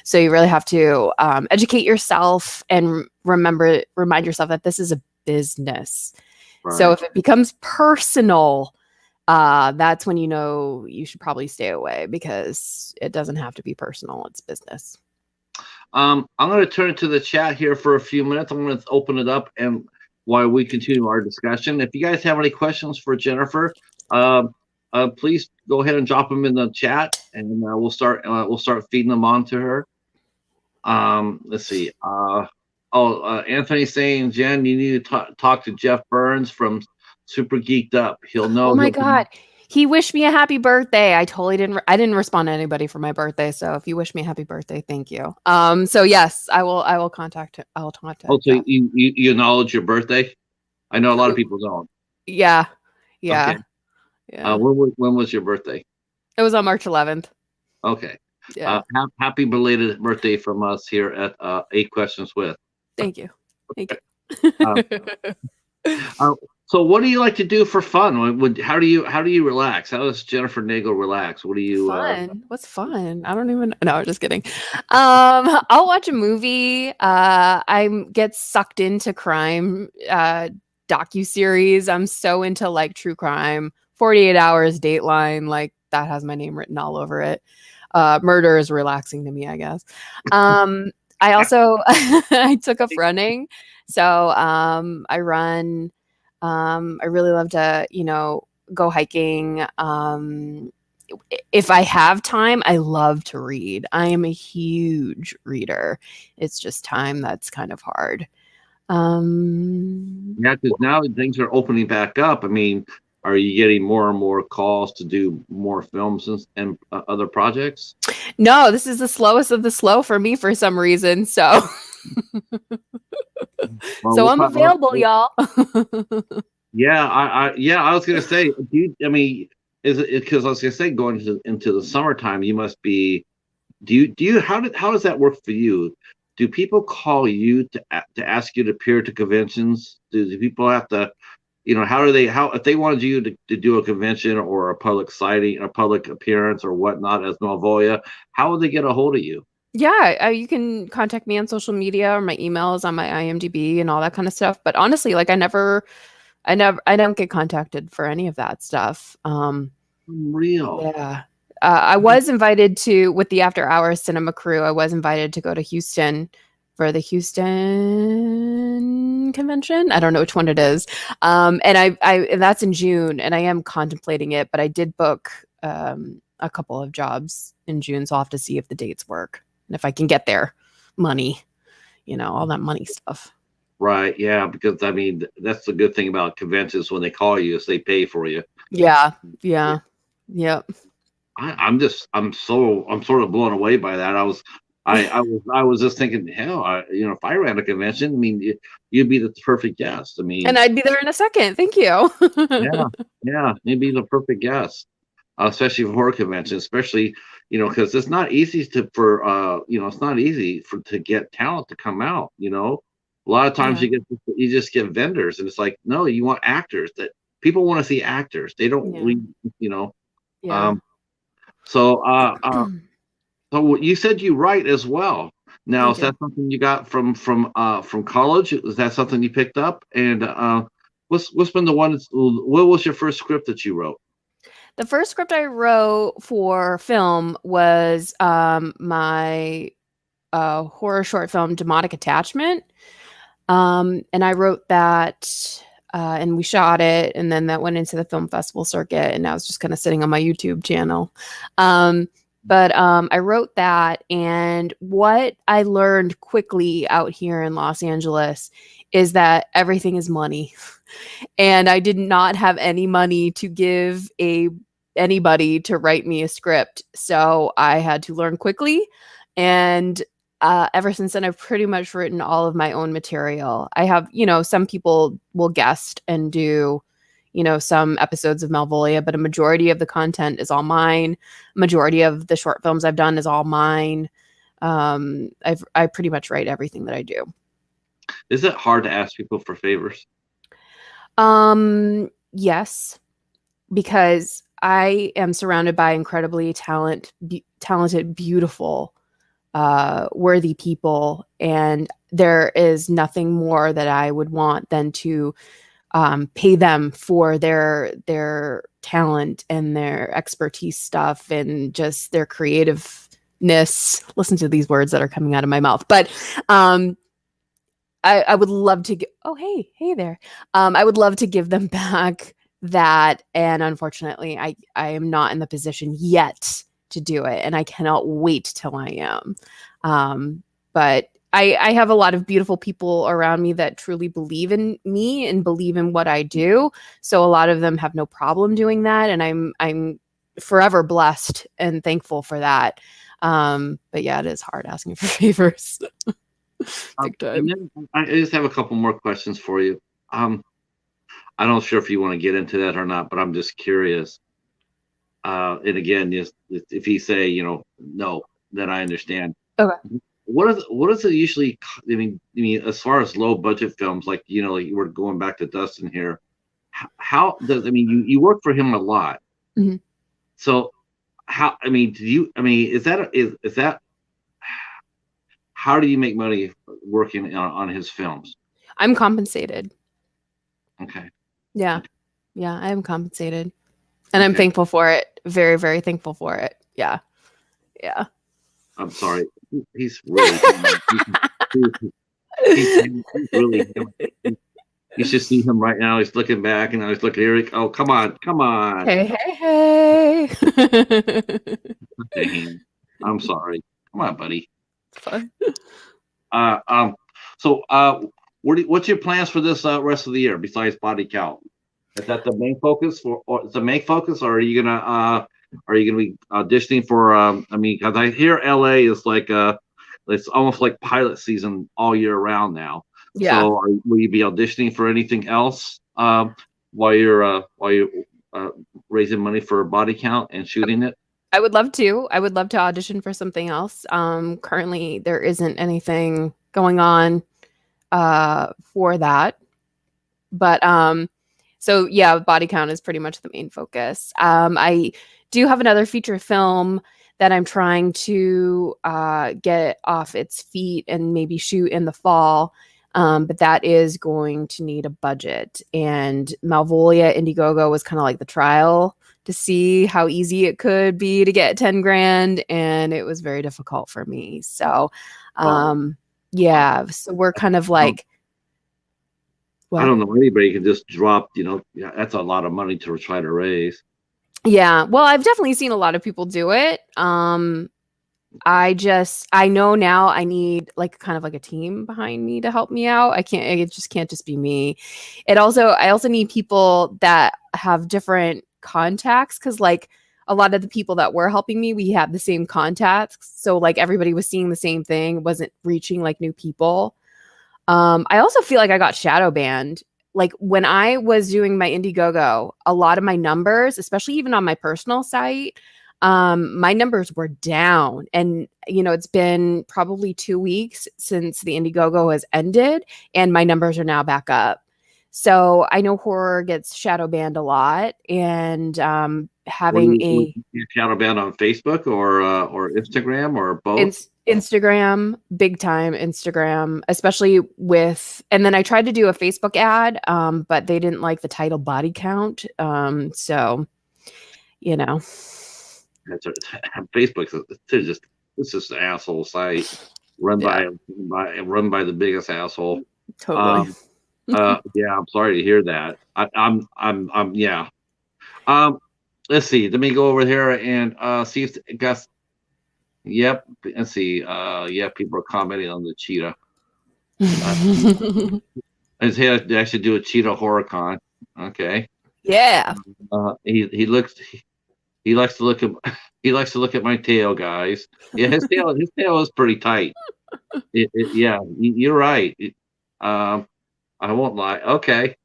So you really have to educate yourself and remind yourself that this is a business. So Right. if it becomes personal, that's when you should probably stay away because it doesn't have to be personal. It's business. I'm going to turn to the chat here for a few minutes. I'm going to open it up and while we continue our discussion. If you guys have any questions for Jennifer, please go ahead and drop them in the chat, and we'll start feeding them on to her. Let's see. Anthony saying, Jen, you need to talk to Jeff Burns from Super Geeked Up. He'll know. Oh my God. He wished me a happy birthday. I totally didn't. I didn't respond to anybody for my birthday. So if you wish me a happy birthday, thank you. So yes, I will. I will contact him. I will contact. Oh, so Jeff. you acknowledge your birthday? I know a lot of people don't. Yeah. Yeah. Okay. Yeah. When was your birthday? It was on March 11th. Okay. Yeah. Happy belated birthday from us here at 8 Questions With. Thank you. Thank you. So what do you like to do for fun? How do you relax? How does Jennifer Nangle relax? What do you fun? What's fun? I don't even. No, I'm just kidding. I'll watch a movie. I get sucked into crime docuseries. I'm so into like true crime. 48 Hours, Dateline, like that has my name written all over it. Murder is relaxing to me, I guess. I also I took up running, so I run. I really love to, go hiking. If I have time, I love to read. I am a huge reader. It's just time that's kind of hard. Yeah, because now things are opening back up. I mean, are you getting more and more calls to do more films and other projects? No, this is the slowest of the slow for me for some reason. So, so I'm available, y'all. Yeah, I was gonna say, I mean, is it because I was gonna say going into the summertime, you must be. Do you how does that work for you? Do people call you to ask you to appear to conventions? Do people have to, how if they wanted you to do a convention or a public sighting, a public appearance or whatnot as Malvolia, how would they get a hold of you? Yeah, you can contact me on social media, or my email is on my IMDb and all that kind of stuff. But honestly, like I don't get contacted for any of that stuff. Real. Yeah. I was invited to, with the After Hours Cinema crew, I was invited to go to Houston for the Houston convention. I don't know which one it is. And and that's in June, and I am contemplating it, but I did book a couple of jobs in June, so I'll have to see if the dates work and if I can get there. Money, all that money stuff. Right. Yeah. Because I mean, that's the good thing about conventions when they call you is they pay for you. Yeah. Yeah. Yep. I'm sort of blown away by that. I was just thinking, hell, if I ran a convention, I mean, you'd be the perfect guest. I mean, and I'd be there in a second. Thank you. yeah, you'd be the perfect guest, especially for horror convention, especially, because it's not easy it's not easy to get talent to come out. A lot of times you just get vendors, and it's like, no, you want actors. That people want to see actors. They don't, Yeah. So, so you said you write as well. Now, is that something you got from college? Is that something you picked up? And what's been the one? What was your first script that you wrote? The first script I wrote for film was my horror short film, Demonic Attachment. And I wrote that. And we shot it, and then that went into the film festival circuit, and now it's just kind of sitting on my YouTube channel. But I wrote that, and what I learned quickly out here in Los Angeles is that everything is money. And I did not have any money to give anybody to write me a script. So I had to learn quickly, and ever since then, I've pretty much written all of my own material. I have, some people will guest and do, some episodes of Malvolia, but a majority of the content is all mine. Majority of the short films I've done is all mine. I pretty much write everything that I do. Is it hard to ask people for favors? Yes, because I am surrounded by incredibly talented, beautiful, worthy people, and there is nothing more that I would want than to pay them for their talent and their expertise stuff and just their creative Listen to these words that are coming out of my mouth. But I would love to get, oh, hey there. I would love to give them back that. And unfortunately, I am not in the position yet to do it. And I cannot wait till I am. But I have a lot of beautiful people around me that truly believe in me and believe in what I do. So a lot of them have no problem doing that. And I'm forever blessed and thankful for that. But yeah, it is hard asking for favors. Big time. And then I just have a couple more questions for you. I'm not sure if you want to get into that or not, but I'm just curious. And again, just if you say, no, then I understand. Okay. What is it usually? I mean, as far as low budget films, like like we're going back to Dustin here. How does you work for him a lot? Mm-hmm. So how? I mean, is that how do you make money working on his films? I'm compensated. Okay. Yeah. Yeah, I am compensated. And I'm thankful for it. Very, very thankful for it. Yeah. Yeah. I'm sorry. He's really he's really you should see him right now. He's looking back and I was looking here. Oh, come on. Hey. Dang. I'm sorry. Come on, buddy. It's fine. So what's your plans for this rest of the year besides body count? Is that the main focus or are you gonna be auditioning for because I hear LA is like it's almost like pilot season all year round now. Yeah. So will you be auditioning for anything else while you're raising money for body count and shooting it? I would love to. I would love to audition for something else. Currently there isn't anything going on for that. But so yeah, body count is pretty much the main focus. I do have another feature film that I'm trying to get off its feet and maybe shoot in the fall. But that is going to need a budget. And Malvolia Indiegogo was kind of like the trial to see how easy it could be to get 10 grand. And it was very difficult for me. So yeah, so we're kind of like, I don't know anybody can just drop, that's a lot of money to try to raise. Yeah. Well, I've definitely seen a lot of people do it. I know now I need like kind of like a team behind me to help me out. It just can't just be me. I also need people that have different contacts. Cause like a lot of the people that were helping me, we had the same contacts. So like everybody was seeing the same thing, wasn't reaching like new people. I also feel like I got shadow banned. Like when I was doing my Indiegogo, a lot of my numbers, especially even on my personal site, my numbers were down. And, it's been probably 2 weeks since the Indiegogo has ended and my numbers are now back up. So I know horror gets shadow banned a lot and having you shadow banned on Facebook or Instagram or both? Instagram, big time Instagram, especially and then I tried to do a Facebook ad, but they didn't like the title body count. So, Facebook, it's just an asshole site run by the biggest asshole. Totally. Yeah, I'm sorry to hear that. Yeah. Let's see. Let me go over here and see if Gus. Yep. Let's see. Yeah, people are commenting on the Cheetah. I should do a Cheetah horror con. Okay. Yeah. He likes to look at my tail, guys. Yeah, his tail is pretty tight. Yeah, you're right. I won't lie. Okay.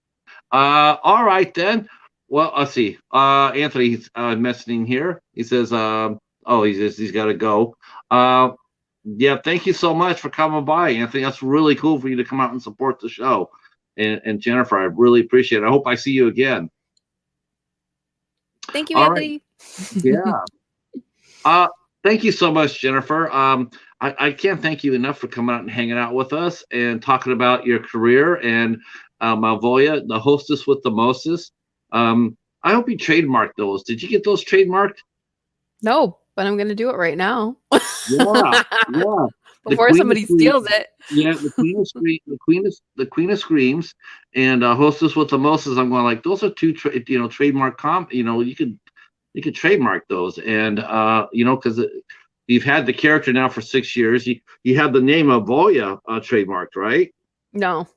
All right then. Well, let's see. Anthony's messaging here. He says, he's got to go. Yeah, thank you so much for coming by, Anthony. That's really cool for you to come out and support the show. And Jennifer, I really appreciate it. I hope I see you again. Thank you, Anthony. Right. Yeah. Thank you so much, Jennifer. I can't thank you enough for coming out and hanging out with us and talking about your career and Malvolia, the hostess with the Mostess. I hope you trademarked those. Did you get those trademarked? No, but I'm going to do it right now. Yeah, yeah. The Before Queen of somebody Screams. steals it. Yeah, the Queen of Screams, and Hostess with the Mostess. I'm going like those are two trademark you could trademark those, and because you've had the character now for 6 years. You have the name of Voya trademarked, right? No.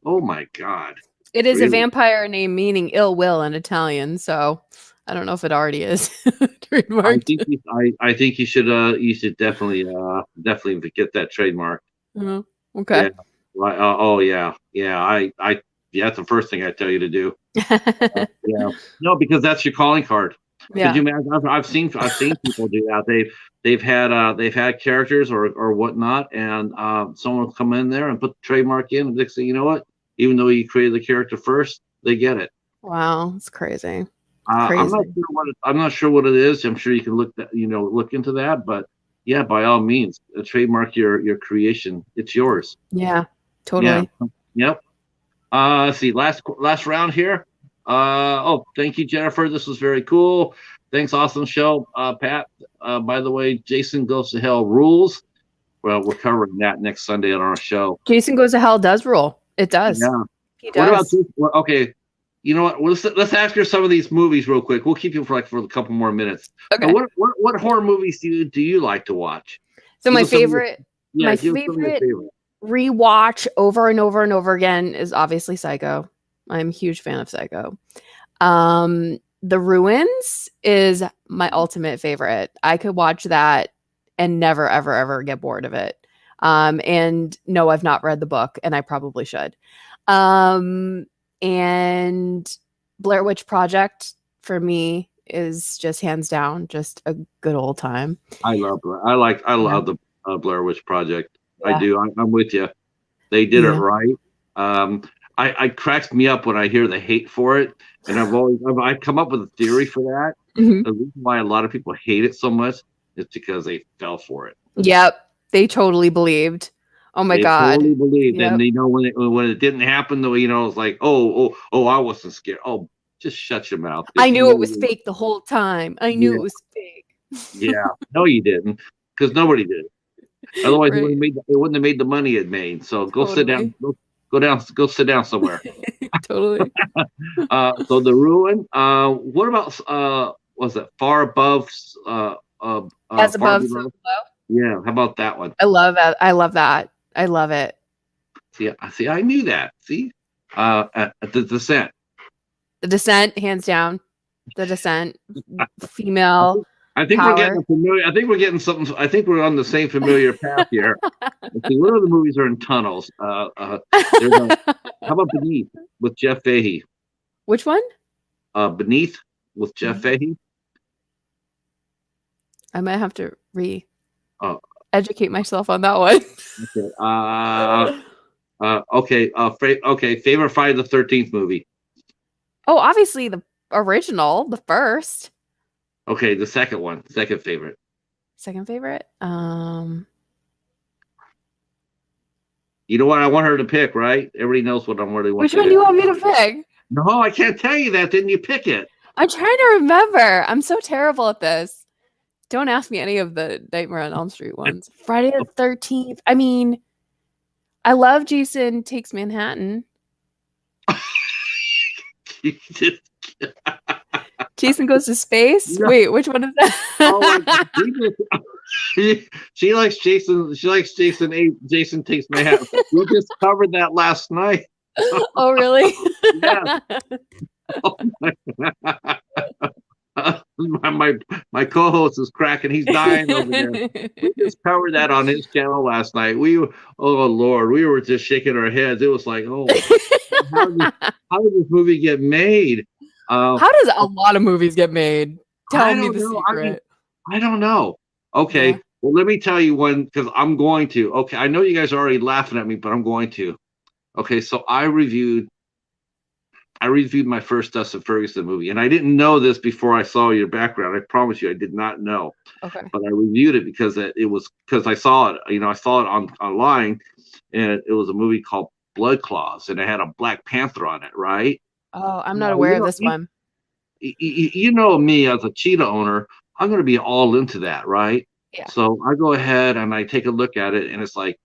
Oh my God, It is a really? vampire name meaning ill will in Italian, so I don't know if it already is I trademarked. think you should definitely get that trademark. Oh, okay. Yeah. Oh yeah. Yeah. That's the first thing I tell you to do. Yeah. No, because that's your calling card. Could Yeah. you imagine? I've seen people do that. They've had characters or whatnot, and someone will come in there and put the trademark in, and next thing you know what? Even though you created the character first, they get it. Wow, it's crazy. I'm not Crazy. sure what it is. I'm sure you can look into that, but yeah, by all means, trademark your creation. It's yours. Yeah, Yeah. totally. Yep. Let's see. Last round here. Thank you, Jennifer. This was very cool. Thanks, awesome show, Pat. By the way, Jason Goes to Hell rules. Well, we're covering that next Sunday on our show. Jason Goes to Hell does rule. It does. Yeah. He What about does. this? Well, okay. You know what? Let's ask her some of these movies real quick. We'll keep you for a couple more minutes. Okay. What horror movies do you like to watch? So Give my us some of favorite Yeah, my give us some of your favorite favorite. rewatch over and over and over again is obviously Psycho. I'm a huge fan of Psycho. The Ruins is my ultimate favorite. I could watch that and never ever ever get bored of it. And no, I've not read the book and I probably should. And Blair Witch Project for me is just hands down just a good old time. I love the Blair Witch Project. I Yeah. do. I'm with you. They did it right. I cracks me up when I hear the hate for it, and I've come up with a theory for that. Mhm. The reason why a lot of people hate it so much is because they fell for it. Yep. They totally believed. Oh my They God. totally believed, Yep. and when it didn't happen, though, it's like, oh, I wasn't scared. Oh, just shut your mouth. I knew it was fake the whole time. I knew Yeah. it was fake. Yeah, no, you didn't, because nobody did. Otherwise, Right. it wouldn't have made the money it made. So go sit down. Totally. Go sit down somewhere. Totally. So the ruin. What about was it far above? As Far above, so below? below. Yeah. How about that one? I love that. I love that. I love it. See, I knew that. See, the Descent. The Descent, hands down. The Descent, female. I think Power. we're getting familiar. I think we're getting something. I think we're on the same familiar path here. Let's see, what other movies are in tunnels? How about Beneath with Jeff Fahey? Which one? Beneath with Jeff Fahey. I might have to Oh. educate myself on that one. Okay. Okay. Favorite Friday the 13th movie. Oh, obviously the original, the first. Okay, the second one, second favorite. Second favorite. You know what? I want her to pick, right? Everybody knows what I'm really want. Which one do you want me to pick? No, I can't tell you that. Didn't you pick it? I'm trying to remember. I'm so terrible at this. Don't ask me any of the Nightmare on Elm Street ones. Friday the 13th. I mean, I love Jason Takes Manhattan. Jason Goes to Space. No. Wait, which one is that? She likes Jason. She likes Jason. Jason Takes Manhattan. We just covered that last night. Oh, really? Yeah. Oh my co-host is cracking. He's dying over there. We just covered that on his channel last night. Oh Lord, we were just shaking our heads. It was like, oh, how did this movie get made? How does a lot of movies get made? Tell me the secret. I don't know. Okay, Yeah. well, let me tell you one, because I'm going to. Okay, I know you guys are already laughing at me, but I'm going to. Okay, so I reviewed my first Dustin Ferguson movie, and I didn't know this before I saw your background. I promise you, I did not know. Okay. But I reviewed it because I saw it. I saw it online, and it was a movie called Blood Claws, and it had a Black Panther on it, right? Oh, I'm not aware of this one. You know me as a Cheetah owner, I'm going to be all into that, right? Yeah. So I go ahead and I take a look at it, and it's like,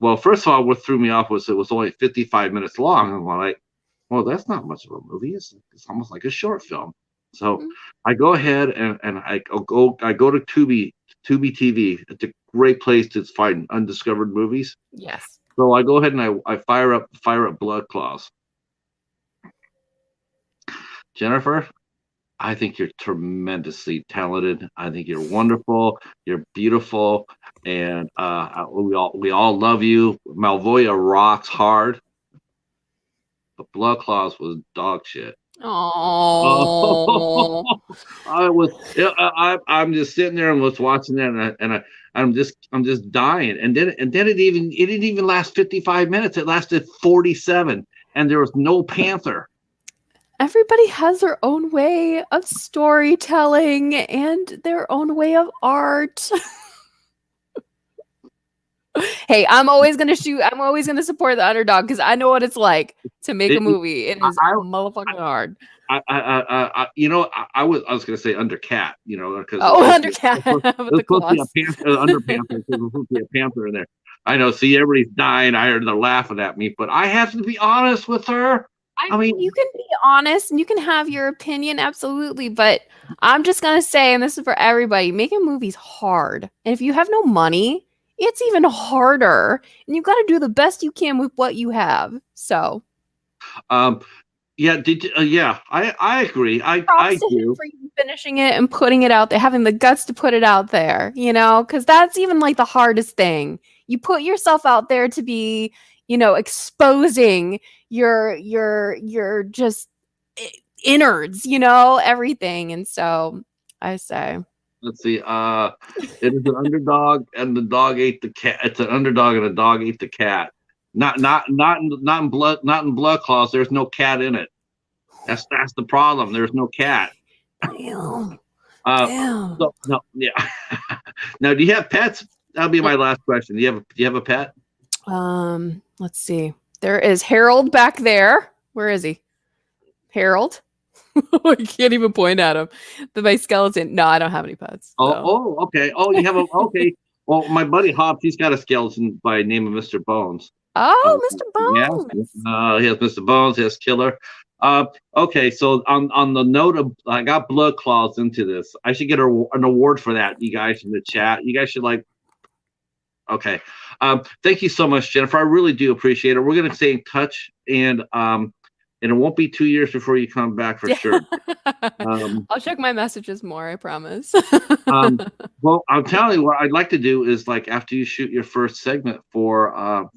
well, first of all, what threw me off was it was only 55 minutes long. And I'm like, well, that's not much of a movie. It's almost like a short film. So Mhm. I go ahead and I go to Tubi TV. It's a great place to find undiscovered movies. Yes. So I go ahead and I fire up Blood Claws. Jennifer, I think you're tremendously talented. I think you're wonderful. You're beautiful, and we all love you. Malvolia rocks hard, but Blood Claws was dog shit. Oh, Oh. I was. Yeah, I'm just sitting there and was watching that, I'm just dying. And then it didn't even last 55 minutes. It lasted 47, and there was no Panther. Everybody has their own way of storytelling and their own way of art. Hey, I'm always gonna shoot. I'm always gonna support the underdog because I know what it's like to make a It, movie. It is I, motherfucking hard. I was going to say under cat, because Oh, Undercat with there's the supposed to be a claws. panther, under panther, because there's supposed to be a panther in there. I know. See, everybody's dying. I heard they're laughing at me, but I have to be honest with her. I I mean, you mean, can be honest and you can have your opinion, absolutely. But I'm just gonna say, and this is for everybody, making movies hard. And if you have no money, it's even harder. And you got to do the best you can with what you have. So um, yeah, yeah, I agree. I props to him do. for even finishing it and putting it out there, having the guts to put it out there, because that's even like the hardest thing. You put yourself out there to be, exposing your just innards, everything. And so I say, Let's see. It is an underdog, and the dog ate the cat. It's an underdog, and the dog ate the cat. Not in blood claws. There's no cat in it. That's the problem. There's no cat. damn, Uh, damn. so no, yeah. Now, do you have pets? That'll be my last question. Do you have a pet? Let's see. There is Harold back there. Where is he? Harold? I can't even point at him. My skeleton. No, I don't have any pets. So. Okay. Oh, you have a okay. Well, my buddy Hobbs, he's got a skeleton by name of Mr. Bones. Uh, Oh, Mr. yeah, Bones. he has Mr. Bones, he has Killer. Okay, so on the note of I got blood claws into this. I should get an award for that, you guys in the chat. You guys should okay. Thank you so much, Jennifer. I really do appreciate it. We're gonna stay in touch, and it won't be 2 years before you come back for sure. I'll check my messages more, I promise. Um, well, I'm telling you what I'd like to do is like after you shoot your first segment for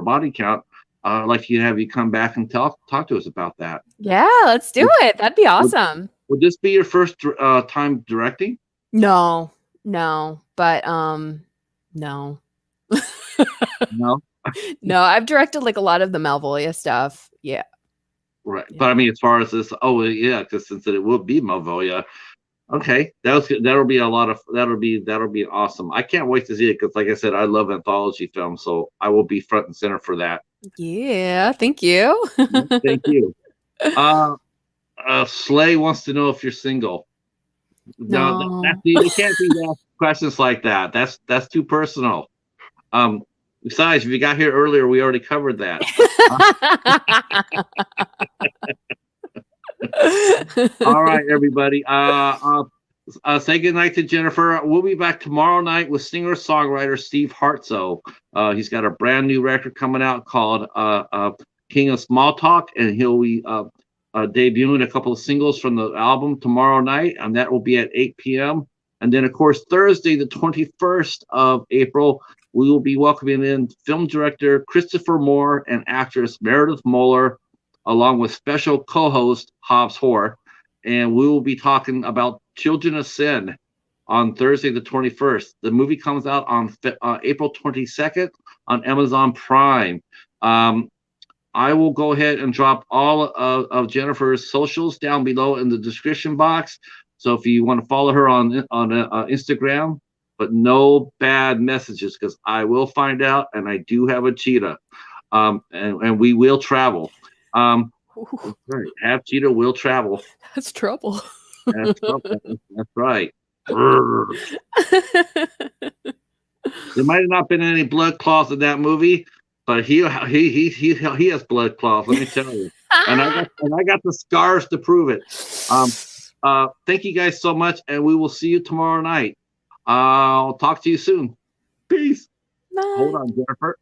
body count, I'd like to have you come back and talk to us about that. Yeah, let's do it. That'd be Would, awesome. would this be your first time directing? No, but no. No. No, I've directed like a lot of the Malvolia stuff. Yeah. Right, Yeah. but I mean, as far as this, oh yeah, because since it will be Malvolia, okay, that'll be that'll be awesome. I can't wait to see it because, like I said, I love anthology films, so I will be front and center for that. Yeah, thank you. Thank you. Uh, Slay wants to know if you're single. No, No. they can't be asked questions like that. That's too personal. Um, Besides, if you got here earlier, we already covered that. All right, everybody. Say goodnight to Jennifer. We'll be back tomorrow night with singer-songwriter Steve Hartso. He's got a brand new record coming out called King of Small Talk, and he'll be debuting a couple of singles from the album tomorrow night, and that will be at 8 p.m. And then, of course, Thursday, the 21st of April, we will be welcoming in film director Christopher Moore and actress Meredith Moeller, along with special co-host Hobbs Hoare. And we will be talking about Children of Sin on Thursday, the 21st. The movie comes out on April 22nd on Amazon Prime. I will go ahead and drop all of Jennifer's socials down below in the description box. So if you want to follow her on Instagram, but no bad messages because I will find out, and I do have a cheetah, and we will travel. Right. Have Cheetah will travel. That's trouble. That's right. There might have not been any blood claws in that movie, but he has blood claws. Let me tell you, and I got the scars to prove it. Thank you guys so much, and we will see you tomorrow night. I'll talk to you soon. Peace. Bye. Hold on, Jennifer.